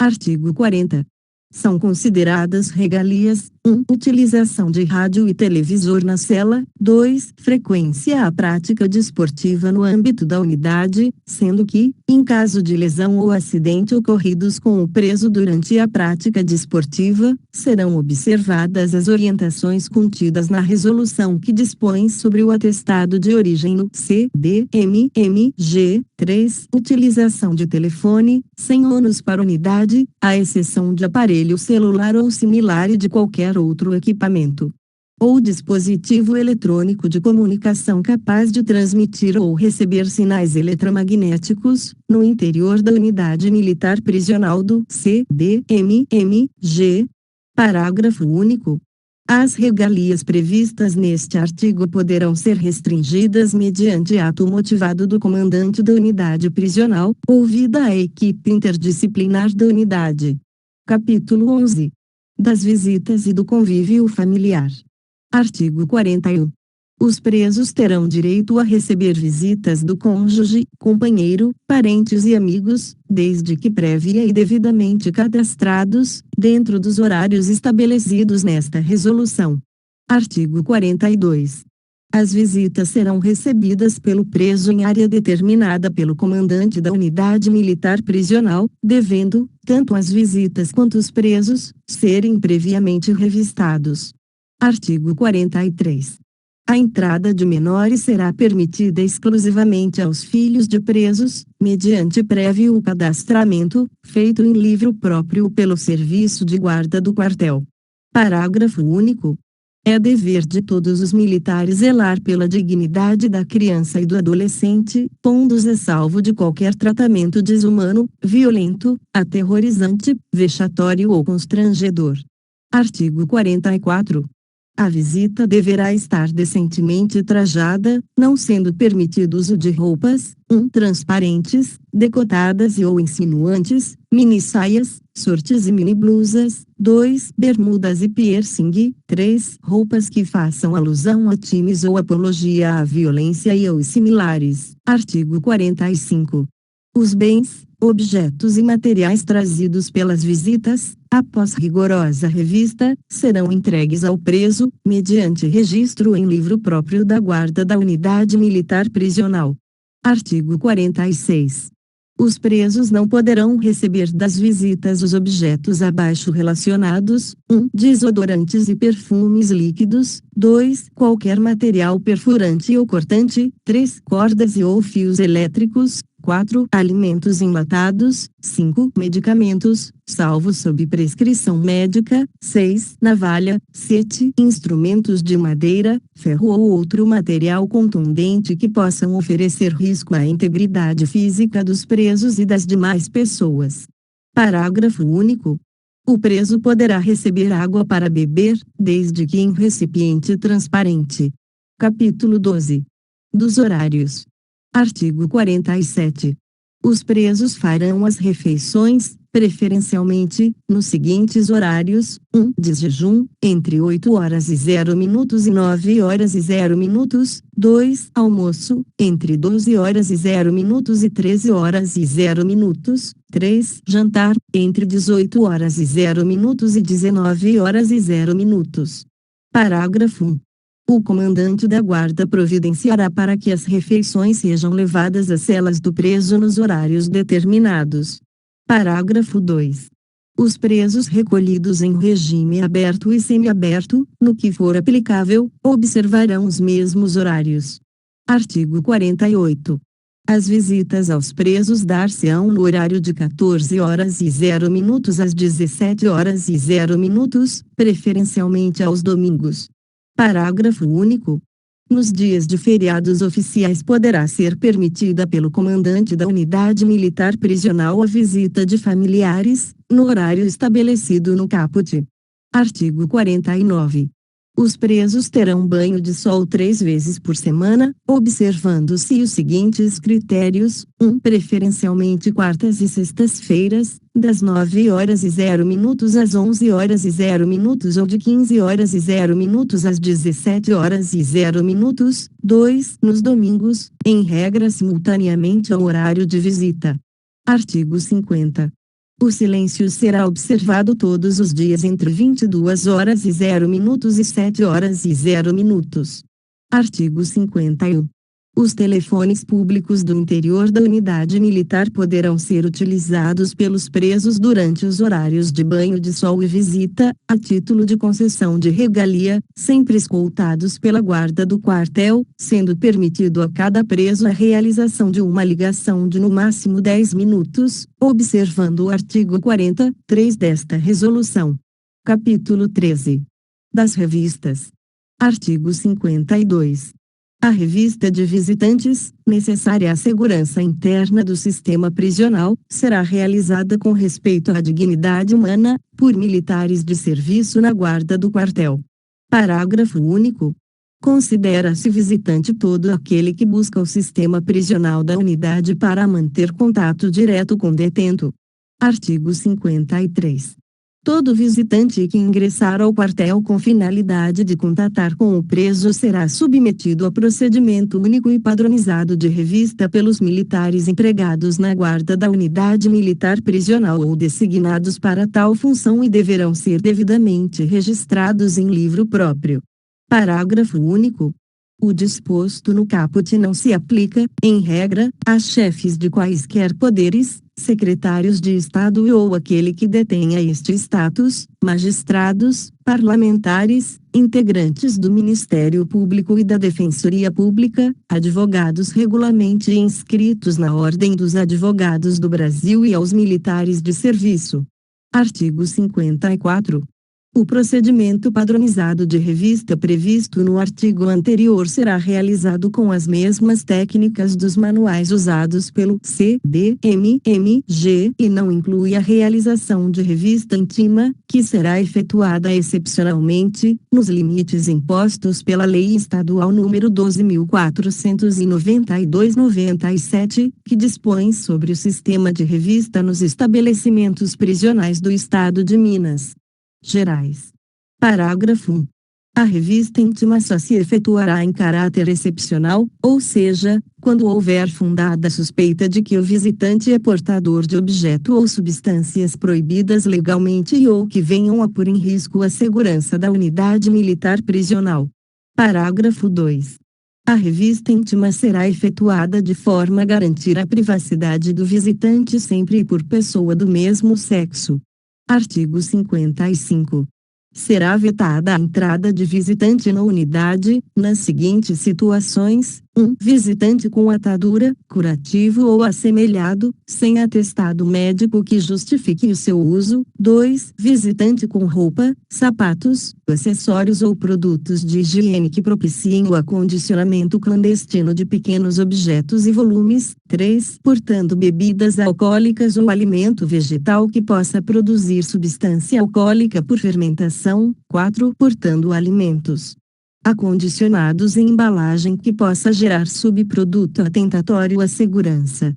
Artigo 40. São consideradas regalias: 1. Utilização de rádio e televisor na cela, 2. Frequência à prática desportiva no âmbito da unidade, sendo que, em caso de lesão ou acidente ocorridos com o preso durante a prática desportiva, serão observadas as orientações contidas na resolução que dispõe sobre o atestado de origem no CDMMG. 3. Utilização de telefone, sem ônus para unidade, à exceção de aparelho celular ou similar e de qualquer outro equipamento ou dispositivo eletrônico de comunicação capaz de transmitir ou receber sinais eletromagnéticos, no interior da unidade militar prisional do CDMMG. Parágrafo único. As regalias previstas neste artigo poderão ser restringidas mediante ato motivado do comandante da unidade prisional, ouvida a equipe interdisciplinar da unidade. Capítulo 11. Das visitas e do convívio familiar. Artigo 41. Os presos terão direito a receber visitas do cônjuge, companheiro, parentes e amigos, desde que prévia e devidamente cadastrados, dentro dos horários estabelecidos nesta resolução. Artigo 42. As visitas serão recebidas pelo preso em área determinada pelo comandante da unidade militar prisional, devendo, tanto as visitas quanto os presos, serem previamente revistados. Artigo 43. A entrada de menores será permitida exclusivamente aos filhos de presos, mediante prévio cadastramento, feito em livro próprio pelo Serviço de Guarda do Quartel. Parágrafo único. É dever de todos os militares zelar pela dignidade da criança e do adolescente, pondo-os a salvo de qualquer tratamento desumano, violento, aterrorizante, vexatório ou constrangedor. Artigo 44. A visita deverá estar decentemente trajada, não sendo permitido uso de roupas, 1. Transparentes, decotadas e ou insinuantes, mini-saias, shorts e mini-blusas, 2. Bermudas e piercing, 3. Roupas que façam alusão a times ou apologia à violência e ou similares. Artigo 45. Os bens, objetos e materiais trazidos pelas visitas, após rigorosa revista, serão entregues ao preso, mediante registro em livro próprio da guarda da unidade militar prisional. Artigo 46. Os presos não poderão receber das visitas os objetos abaixo relacionados: 1. Desodorantes e perfumes líquidos. 2. Qualquer material perfurante ou cortante. 3. Cordas e ou fios elétricos. 4. Alimentos enlatados. 5. Medicamentos, salvo sob prescrição médica. 6. Navalha. 7. Instrumentos de madeira, ferro ou outro material contundente que possam oferecer risco à integridade física dos presos e das demais pessoas. Parágrafo único. O preso poderá receber água para beber, desde que em recipiente transparente. Capítulo 12. Dos horários. Artigo 47. Os presos farão as refeições, preferencialmente, nos seguintes horários: 1. Desjejum, entre 8 horas e 0 minutos e 9 horas e 0 minutos. 2. Almoço, entre 12 horas e 0 minutos e 13 horas e 0 minutos. 3. Jantar, entre 18 horas e 0 minutos e 19 horas e 0 minutos. Parágrafo 1. O comandante da guarda providenciará para que as refeições sejam levadas às celas do preso nos horários determinados. Parágrafo 2. Os presos recolhidos em regime aberto e semiaberto, no que for aplicável, observarão os mesmos horários. Artigo 48. As visitas aos presos dar-se-ão no horário de 14 horas e 0 minutos às 17 horas e 0 minutos, preferencialmente aos domingos. Parágrafo único. Nos dias de feriados oficiais poderá ser permitida pelo comandante da unidade militar prisional a visita de familiares, no horário estabelecido no caput. Artigo 49. Os presos terão banho de sol 3 vezes por semana, observando-se os seguintes critérios: 1. Preferencialmente quartas e sextas-feiras, das 9 horas e 0 minutos às 11 horas e 0 minutos ou de 15 horas e 0 minutos às 17 horas e 0 minutos. 2. Nos domingos, em regra simultaneamente ao horário de visita. Artigo 50. O silêncio será observado todos os dias entre 22 horas e 0 minutos e 7 horas e 0 minutos. Artigo 51. Os telefones públicos do interior da unidade militar poderão ser utilizados pelos presos durante os horários de banho de sol e visita, a título de concessão de regalia, sempre escoltados pela guarda do quartel, sendo permitido a cada preso a realização de uma ligação de no máximo 10 minutos, observando o artigo 43 desta resolução. Capítulo 13. Das revistas. Artigo 52. A revista de visitantes, necessária à segurança interna do sistema prisional, será realizada com respeito à dignidade humana, por militares de serviço na guarda do quartel. Parágrafo único. Considera-se visitante todo aquele que busca o sistema prisional da unidade para manter contato direto com detento. Artigo 53. Todo visitante que ingressar ao quartel com finalidade de contatar com o preso será submetido a procedimento único e padronizado de revista pelos militares empregados na guarda da unidade militar prisional ou designados para tal função e deverão ser devidamente registrados em livro próprio. Parágrafo único. O disposto no caput não se aplica, em regra, a chefes de quaisquer poderes, secretários de Estado ou aquele que detenha este status, magistrados, parlamentares, integrantes do Ministério Público e da Defensoria Pública, advogados regularmente inscritos na Ordem dos Advogados do Brasil e aos militares de serviço. Artigo 54. O procedimento padronizado de revista previsto no artigo anterior será realizado com as mesmas técnicas dos manuais usados pelo CDMMG e não inclui a realização de revista íntima, que será efetuada excepcionalmente, nos limites impostos pela Lei Estadual nº 12.492/97, que dispõe sobre o sistema de revista nos estabelecimentos prisionais do Estado de Minas Gerais. Parágrafo 1. A revista íntima só se efetuará em caráter excepcional, ou seja, quando houver fundada suspeita de que o visitante é portador de objeto ou substâncias proibidas legalmente e ou que venham a pôr em risco a segurança da unidade militar prisional. Parágrafo 2. A revista íntima será efetuada de forma a garantir a privacidade do visitante sempre e por pessoa do mesmo sexo. Artigo 55. Será vetada a entrada de visitante na unidade, nas seguintes situações: 1. Visitante com atadura, curativo ou assemelhado, sem atestado médico que justifique o seu uso. 2. Visitante com roupa, sapatos, acessórios ou produtos de higiene que propiciem o acondicionamento clandestino de pequenos objetos e volumes. 3. Portando bebidas alcoólicas ou alimento vegetal que possa produzir substância alcoólica por fermentação. 4. Portando alimentos acondicionados em embalagem que possa gerar subproduto atentatório à segurança.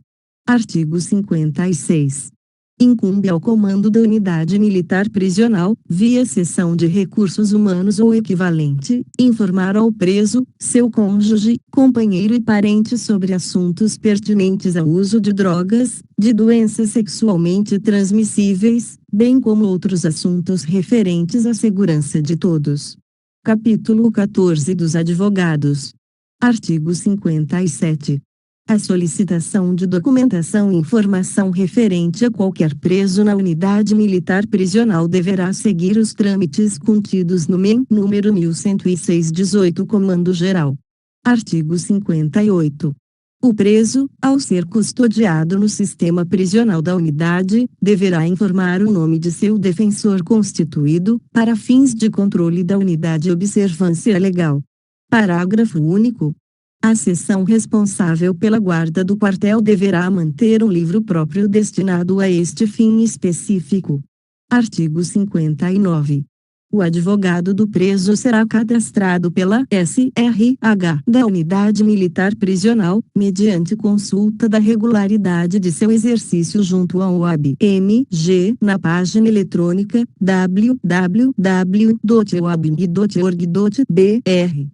Artigo 56. Incumbe ao comando da unidade militar prisional, via seção de recursos humanos ou equivalente, informar ao preso, seu cônjuge, companheiro e parente sobre assuntos pertinentes ao uso de drogas, de doenças sexualmente transmissíveis, bem como outros assuntos referentes à segurança de todos. Capítulo 14 dos Advogados. Artigo 57. A solicitação de documentação e informação referente a qualquer preso na unidade militar prisional deverá seguir os trâmites contidos no MEM número 1106/18 Comando Geral. Artigo 58. O preso, ao ser custodiado no sistema prisional da unidade, deverá informar o nome de seu defensor constituído, para fins de controle da unidade e observância legal. Parágrafo único. A seção responsável pela guarda do quartel deverá manter um livro próprio destinado a este fim específico. Artigo 59. O advogado do preso será cadastrado pela SRH da Unidade Militar Prisional, mediante consulta da regularidade de seu exercício junto ao OAB-MG na página eletrônica www.oabmg.org.br.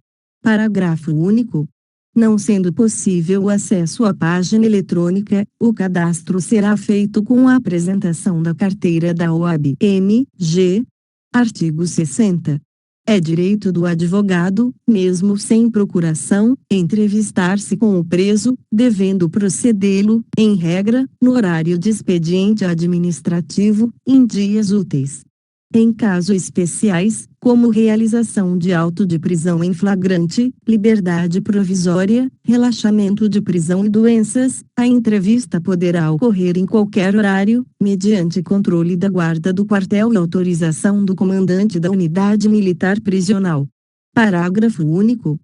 Parágrafo único. Não sendo possível o acesso à página eletrônica, o cadastro será feito com a apresentação da carteira da OAB-MG. Artigo 60. É direito do advogado, mesmo sem procuração, entrevistar-se com o preso, devendo procedê-lo, em regra, no horário de expediente administrativo, em dias úteis. Em casos especiais, como realização de auto de prisão em flagrante, liberdade provisória, relaxamento de prisão e doenças, a entrevista poderá ocorrer em qualquer horário, mediante controle da guarda do quartel e autorização do comandante da unidade militar prisional. Parágrafo único.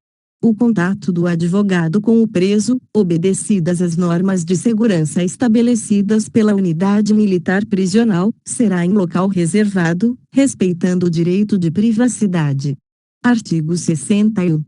O contato do advogado com o preso, obedecidas as normas de segurança estabelecidas pela unidade militar prisional, será em local reservado, respeitando o direito de privacidade. Artigo 61.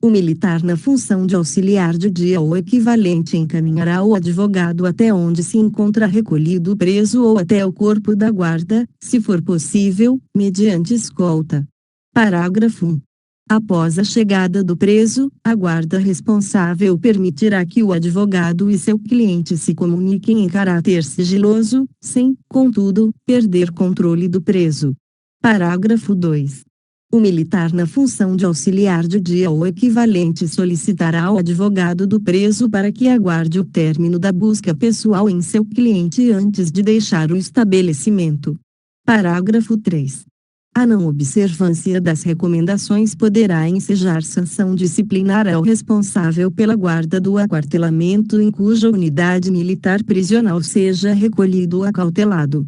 O militar na função de auxiliar de dia ou equivalente encaminhará o advogado até onde se encontra recolhido o preso ou até o corpo da guarda, se for possível, mediante escolta. Parágrafo 1. Após a chegada do preso, a guarda responsável permitirá que o advogado e seu cliente se comuniquem em caráter sigiloso, sem, contudo, perder controle do preso. Parágrafo 2. O militar na função de auxiliar de dia ou equivalente solicitará ao advogado do preso para que aguarde o término da busca pessoal em seu cliente antes de deixar o estabelecimento. Parágrafo 3. A não observância das recomendações poderá ensejar sanção disciplinar ao responsável pela guarda do aquartelamento em cuja unidade militar prisional seja recolhido ou acautelado.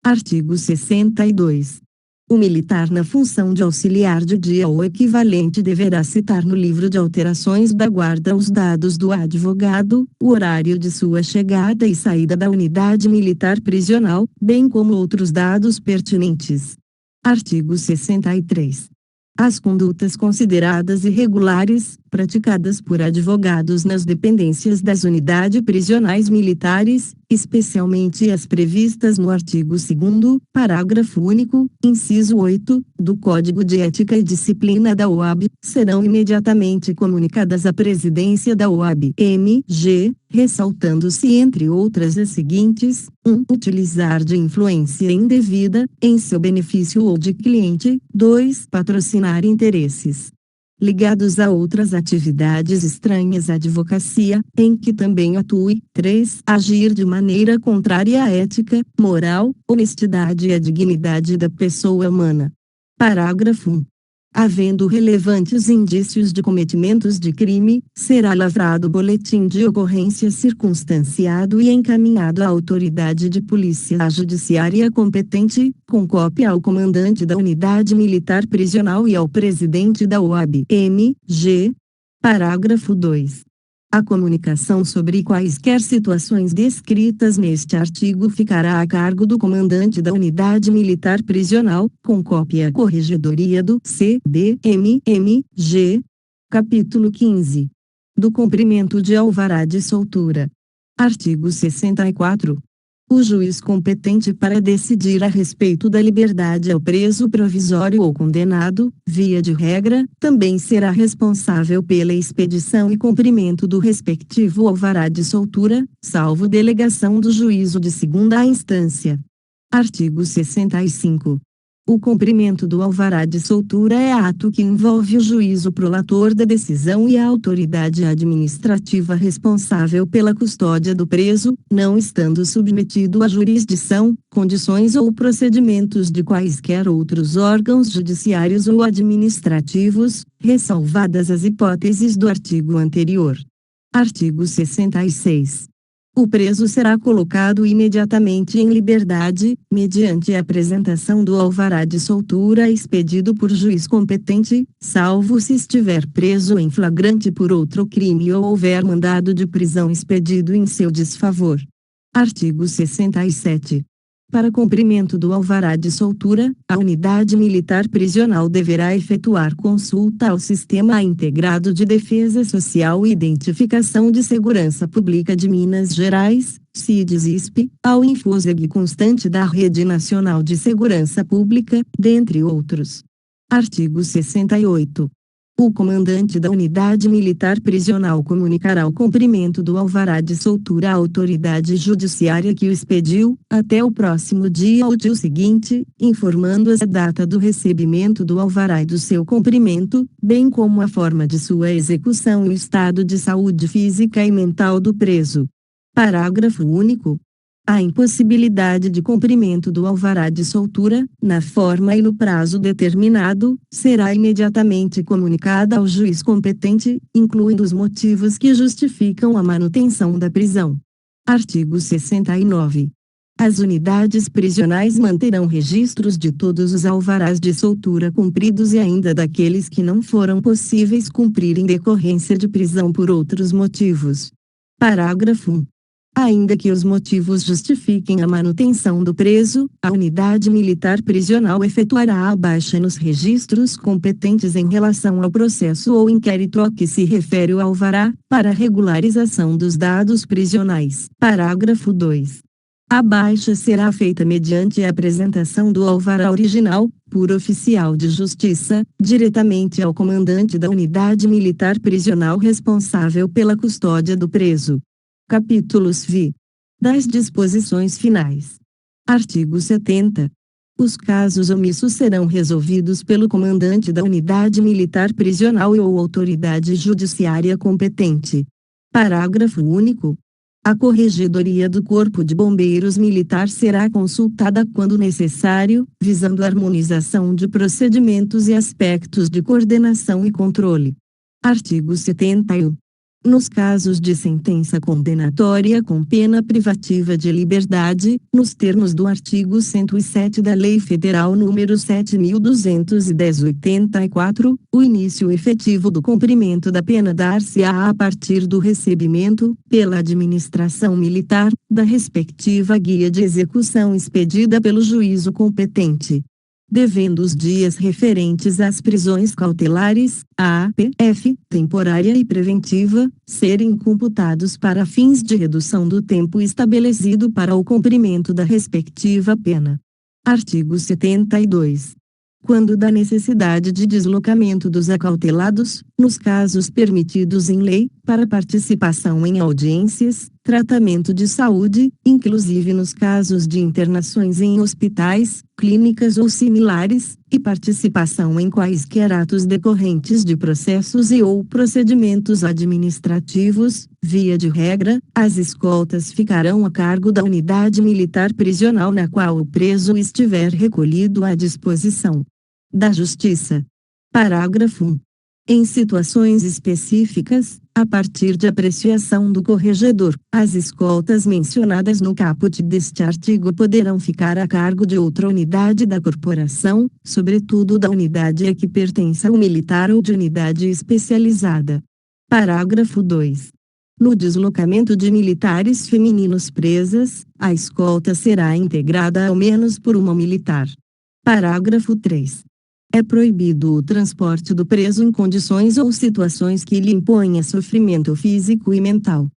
Artigo 62. O militar na função de auxiliar de dia ou equivalente deverá citar no livro de alterações da guarda os dados do advogado, o horário de sua chegada e saída da unidade militar prisional, bem como outros dados pertinentes. Artigo 63. As condutas consideradas irregulares, praticadas por advogados nas dependências das unidades prisionais militares, especialmente as previstas no artigo 2º, parágrafo único, inciso 8, do Código de Ética e Disciplina da OAB, serão imediatamente comunicadas à presidência da OAB-MG, ressaltando-se entre outras as seguintes: 1. Utilizar de influência indevida, em seu benefício ou de cliente. 2. Patrocinar interesses ligados a outras atividades estranhas à advocacia, em que também atue. 3. Agir de maneira contrária à ética, moral, honestidade e à dignidade da pessoa humana. Parágrafo 1. Havendo relevantes indícios de cometimentos de crime, será lavrado boletim de ocorrência circunstanciado e encaminhado à autoridade de polícia judiciária competente, com cópia ao comandante da unidade militar prisional e ao presidente da OAB-MG. Parágrafo 2. A comunicação sobre quaisquer situações descritas neste artigo ficará a cargo do comandante da unidade militar prisional, com cópia à Corregedoria do CDMMG. Capítulo 15. Do cumprimento de alvará de soltura. Artigo 64. O juiz competente para decidir a respeito da liberdade ao preso provisório ou condenado, via de regra, também será responsável pela expedição e cumprimento do respectivo alvará de soltura, salvo delegação do juízo de segunda instância. Artigo 65. O cumprimento do alvará de soltura é ato que envolve o juízo prolator da decisão e a autoridade administrativa responsável pela custódia do preso, não estando submetido à jurisdição, condições ou procedimentos de quaisquer outros órgãos judiciários ou administrativos, ressalvadas as hipóteses do artigo anterior. Artigo 66. O preso será colocado imediatamente em liberdade, mediante a apresentação do alvará de soltura expedido por juiz competente, salvo se estiver preso em flagrante por outro crime ou houver mandado de prisão expedido em seu desfavor. Artigo 67. Para cumprimento do alvará de soltura, a unidade militar prisional deverá efetuar consulta ao Sistema Integrado de Defesa Social e Identificação de Segurança Pública de Minas Gerais, SIDESISP, ao INFOSEG constante da Rede Nacional de Segurança Pública, dentre outros. Artigo 68. O comandante da unidade militar prisional comunicará o cumprimento do alvará de soltura à autoridade judiciária que o expediu, até o próximo dia útil seguinte, informando a data do recebimento do alvará e do seu cumprimento, bem como a forma de sua execução e o estado de saúde física e mental do preso. Parágrafo único. A impossibilidade de cumprimento do alvará de soltura, na forma e no prazo determinado, será imediatamente comunicada ao juiz competente, incluindo os motivos que justificam a manutenção da prisão. Artigo 69. As unidades prisionais manterão registros de todos os alvarás de soltura cumpridos e ainda daqueles que não foram possíveis cumprir em decorrência de prisão por outros motivos. Parágrafo 1. Ainda que os motivos justifiquem a manutenção do preso, a unidade militar prisional efetuará a baixa nos registros competentes em relação ao processo ou inquérito a que se refere o alvará, para regularização dos dados prisionais. Parágrafo 2. A baixa será feita mediante a apresentação do alvará original, por oficial de justiça, diretamente ao comandante da unidade militar prisional responsável pela custódia do preso. Capítulos V. Das disposições finais. Artigo 70. Os casos omissos serão resolvidos pelo comandante da unidade militar prisional ou autoridade judiciária competente. Parágrafo único. A Corregedoria do Corpo de Bombeiros Militar será consultada quando necessário, visando a harmonização de procedimentos e aspectos de coordenação e controle. Artigo 71. Nos casos de sentença condenatória com pena privativa de liberdade, nos termos do artigo 107 da Lei Federal nº 7.210/84, o início efetivo do cumprimento da pena dar-se-á a partir do recebimento, pela administração militar, da respectiva guia de execução expedida pelo juízo competente. Devendo os dias referentes às prisões cautelares, APF, temporária e preventiva, serem computados para fins de redução do tempo estabelecido para o cumprimento da respectiva pena. Artigo 72. Quando da necessidade de deslocamento dos acautelados, nos casos permitidos em lei, para participação em audiências, tratamento de saúde, inclusive nos casos de internações em hospitais, clínicas ou similares, e participação em quaisquer atos decorrentes de processos e ou procedimentos administrativos. Via de regra, as escoltas ficarão a cargo da unidade militar prisional na qual o preso estiver recolhido à disposição da Justiça. Parágrafo 1. Em situações específicas, a partir de apreciação do corregedor, as escoltas mencionadas no caput deste artigo poderão ficar a cargo de outra unidade da corporação, sobretudo da unidade a que pertença o militar ou de unidade especializada. Parágrafo 2. No deslocamento de militares femininos presas, a escolta será integrada ao menos por uma militar. Parágrafo 3. É proibido o transporte do preso em condições ou situações que lhe imponha sofrimento físico e mental.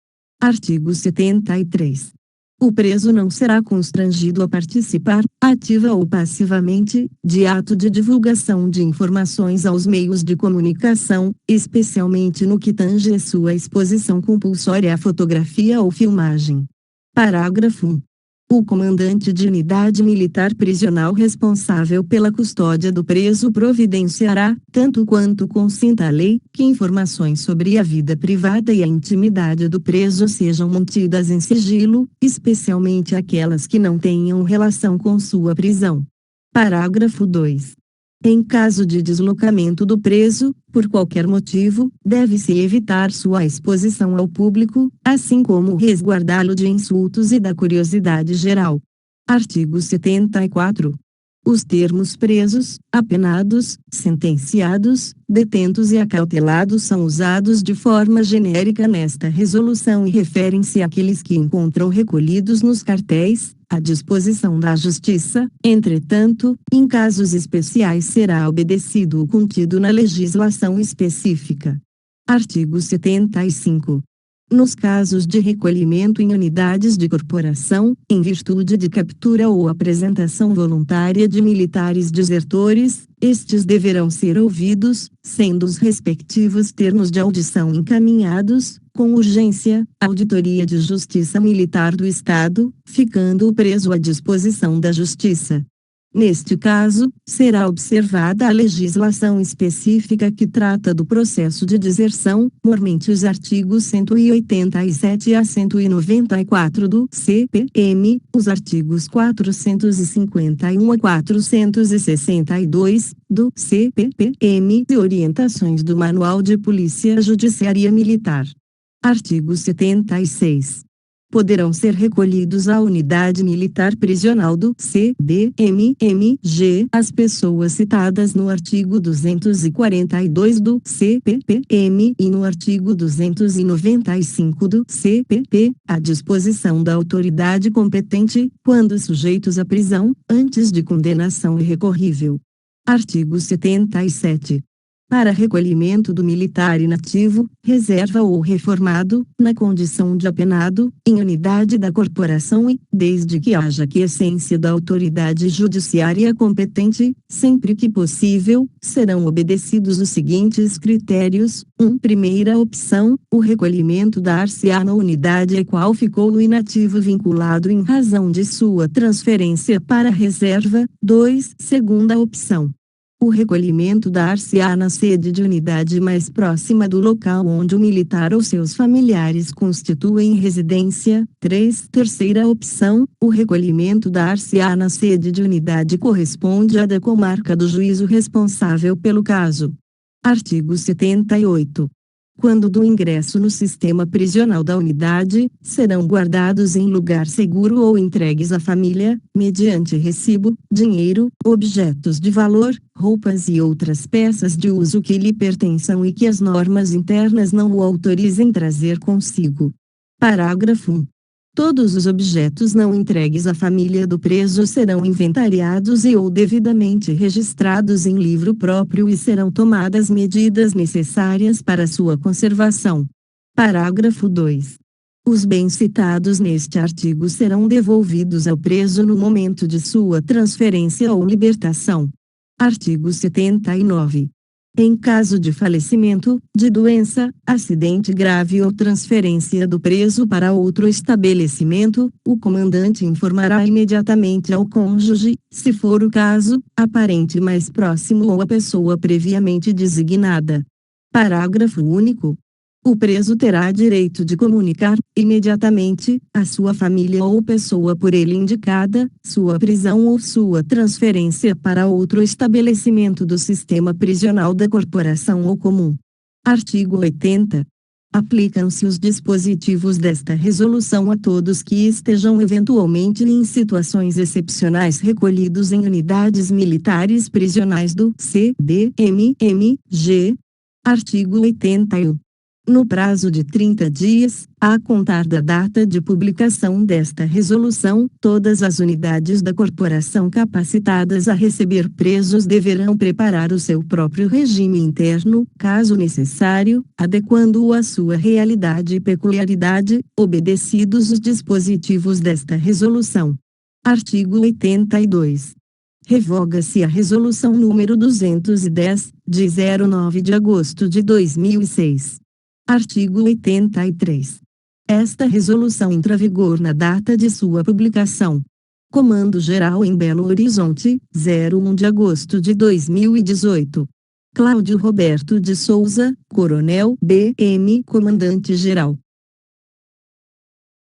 Artigo 73. O preso não será constrangido a participar, ativa ou passivamente, de ato de divulgação de informações aos meios de comunicação, especialmente no que tange a sua exposição compulsória à fotografia ou filmagem. Parágrafo 1. O comandante de unidade militar prisional responsável pela custódia do preso providenciará, tanto quanto consinta a lei, que informações sobre a vida privada e a intimidade do preso sejam mantidas em sigilo, especialmente aquelas que não tenham relação com sua prisão. Parágrafo 2. Em caso de deslocamento do preso, por qualquer motivo, deve-se evitar sua exposição ao público, assim como resguardá-lo de insultos e da curiosidade geral. Artigo 74. Os termos presos, apenados, sentenciados, detentos e acautelados são usados de forma genérica nesta resolução e referem-se àqueles que encontram recolhidos nos cartéis, à disposição da Justiça. Entretanto, em casos especiais será obedecido o contido na legislação específica. Artigo 75. Nos casos de recolhimento em unidades de corporação, em virtude de captura ou apresentação voluntária de militares desertores, estes deverão ser ouvidos, sendo os respectivos termos de audição encaminhados, com urgência, à Auditoria de Justiça Militar do Estado, ficando o preso à disposição da Justiça. Neste caso, será observada a legislação específica que trata do processo de deserção, mormente os artigos 187 a 194 do CPM, os artigos 451 a 462 do CPPM e orientações do Manual de Polícia Judiciária Militar. Artigo 76. Poderão ser recolhidos à unidade militar prisional do CBMMG as pessoas citadas no artigo 242 do CPPM e no artigo 295 do CPP, à disposição da autoridade competente, quando sujeitos à prisão, antes de condenação irrecorrível. Artigo 77. Para recolhimento do militar inativo, reserva ou reformado, na condição de apenado, em unidade da corporação e, desde que haja quiescência da autoridade judiciária competente, sempre que possível, serão obedecidos os seguintes critérios. 1. Primeira opção, o recolhimento dar-se-á na unidade a qual ficou o inativo vinculado em razão de sua transferência para a reserva. 2. Segunda opção. O recolhimento dar-se-á na sede de unidade mais próxima do local onde o militar ou seus familiares constituem residência. 3. Terceira opção, o recolhimento dar-se-á na sede de unidade corresponde à da comarca do juízo responsável pelo caso. Artigo 78. Quando do ingresso no sistema prisional da unidade, serão guardados em lugar seguro ou entregues à família, mediante recibo, dinheiro, objetos de valor, roupas e outras peças de uso que lhe pertençam e que as normas internas não o autorizem trazer consigo. Parágrafo 1. Todos os objetos não entregues à família do preso serão inventariados e ou devidamente registrados em livro próprio e serão tomadas medidas necessárias para sua conservação. Parágrafo 2. Os bens citados neste artigo serão devolvidos ao preso no momento de sua transferência ou libertação. Artigo 79. Em caso de falecimento, de doença, acidente grave ou transferência do preso para outro estabelecimento, o comandante informará imediatamente ao cônjuge, se for o caso, a parente mais próximo ou a pessoa previamente designada. Parágrafo único. O preso terá direito de comunicar, imediatamente, à sua família ou pessoa por ele indicada, sua prisão ou sua transferência para outro estabelecimento do sistema prisional da corporação ou comum. Artigo 80. Aplicam-se os dispositivos desta resolução a todos que estejam eventualmente em situações excepcionais recolhidos em unidades militares prisionais do CDMMG. Artigo 81. No prazo de 30 dias, a contar da data de publicação desta resolução, todas as unidades da corporação capacitadas a receber presos deverão preparar o seu próprio regime interno, caso necessário, adequando-o à sua realidade e peculiaridade, obedecidos os dispositivos desta resolução. Artigo 82. Revoga-se a Resolução número 210, de 09 de agosto de 2006. Artigo 83. Esta resolução entra em vigor na data de sua publicação. Comando-Geral em Belo Horizonte, 01 de agosto de 2018. Cláudio Roberto de Souza, Coronel B.M. Comandante-Geral.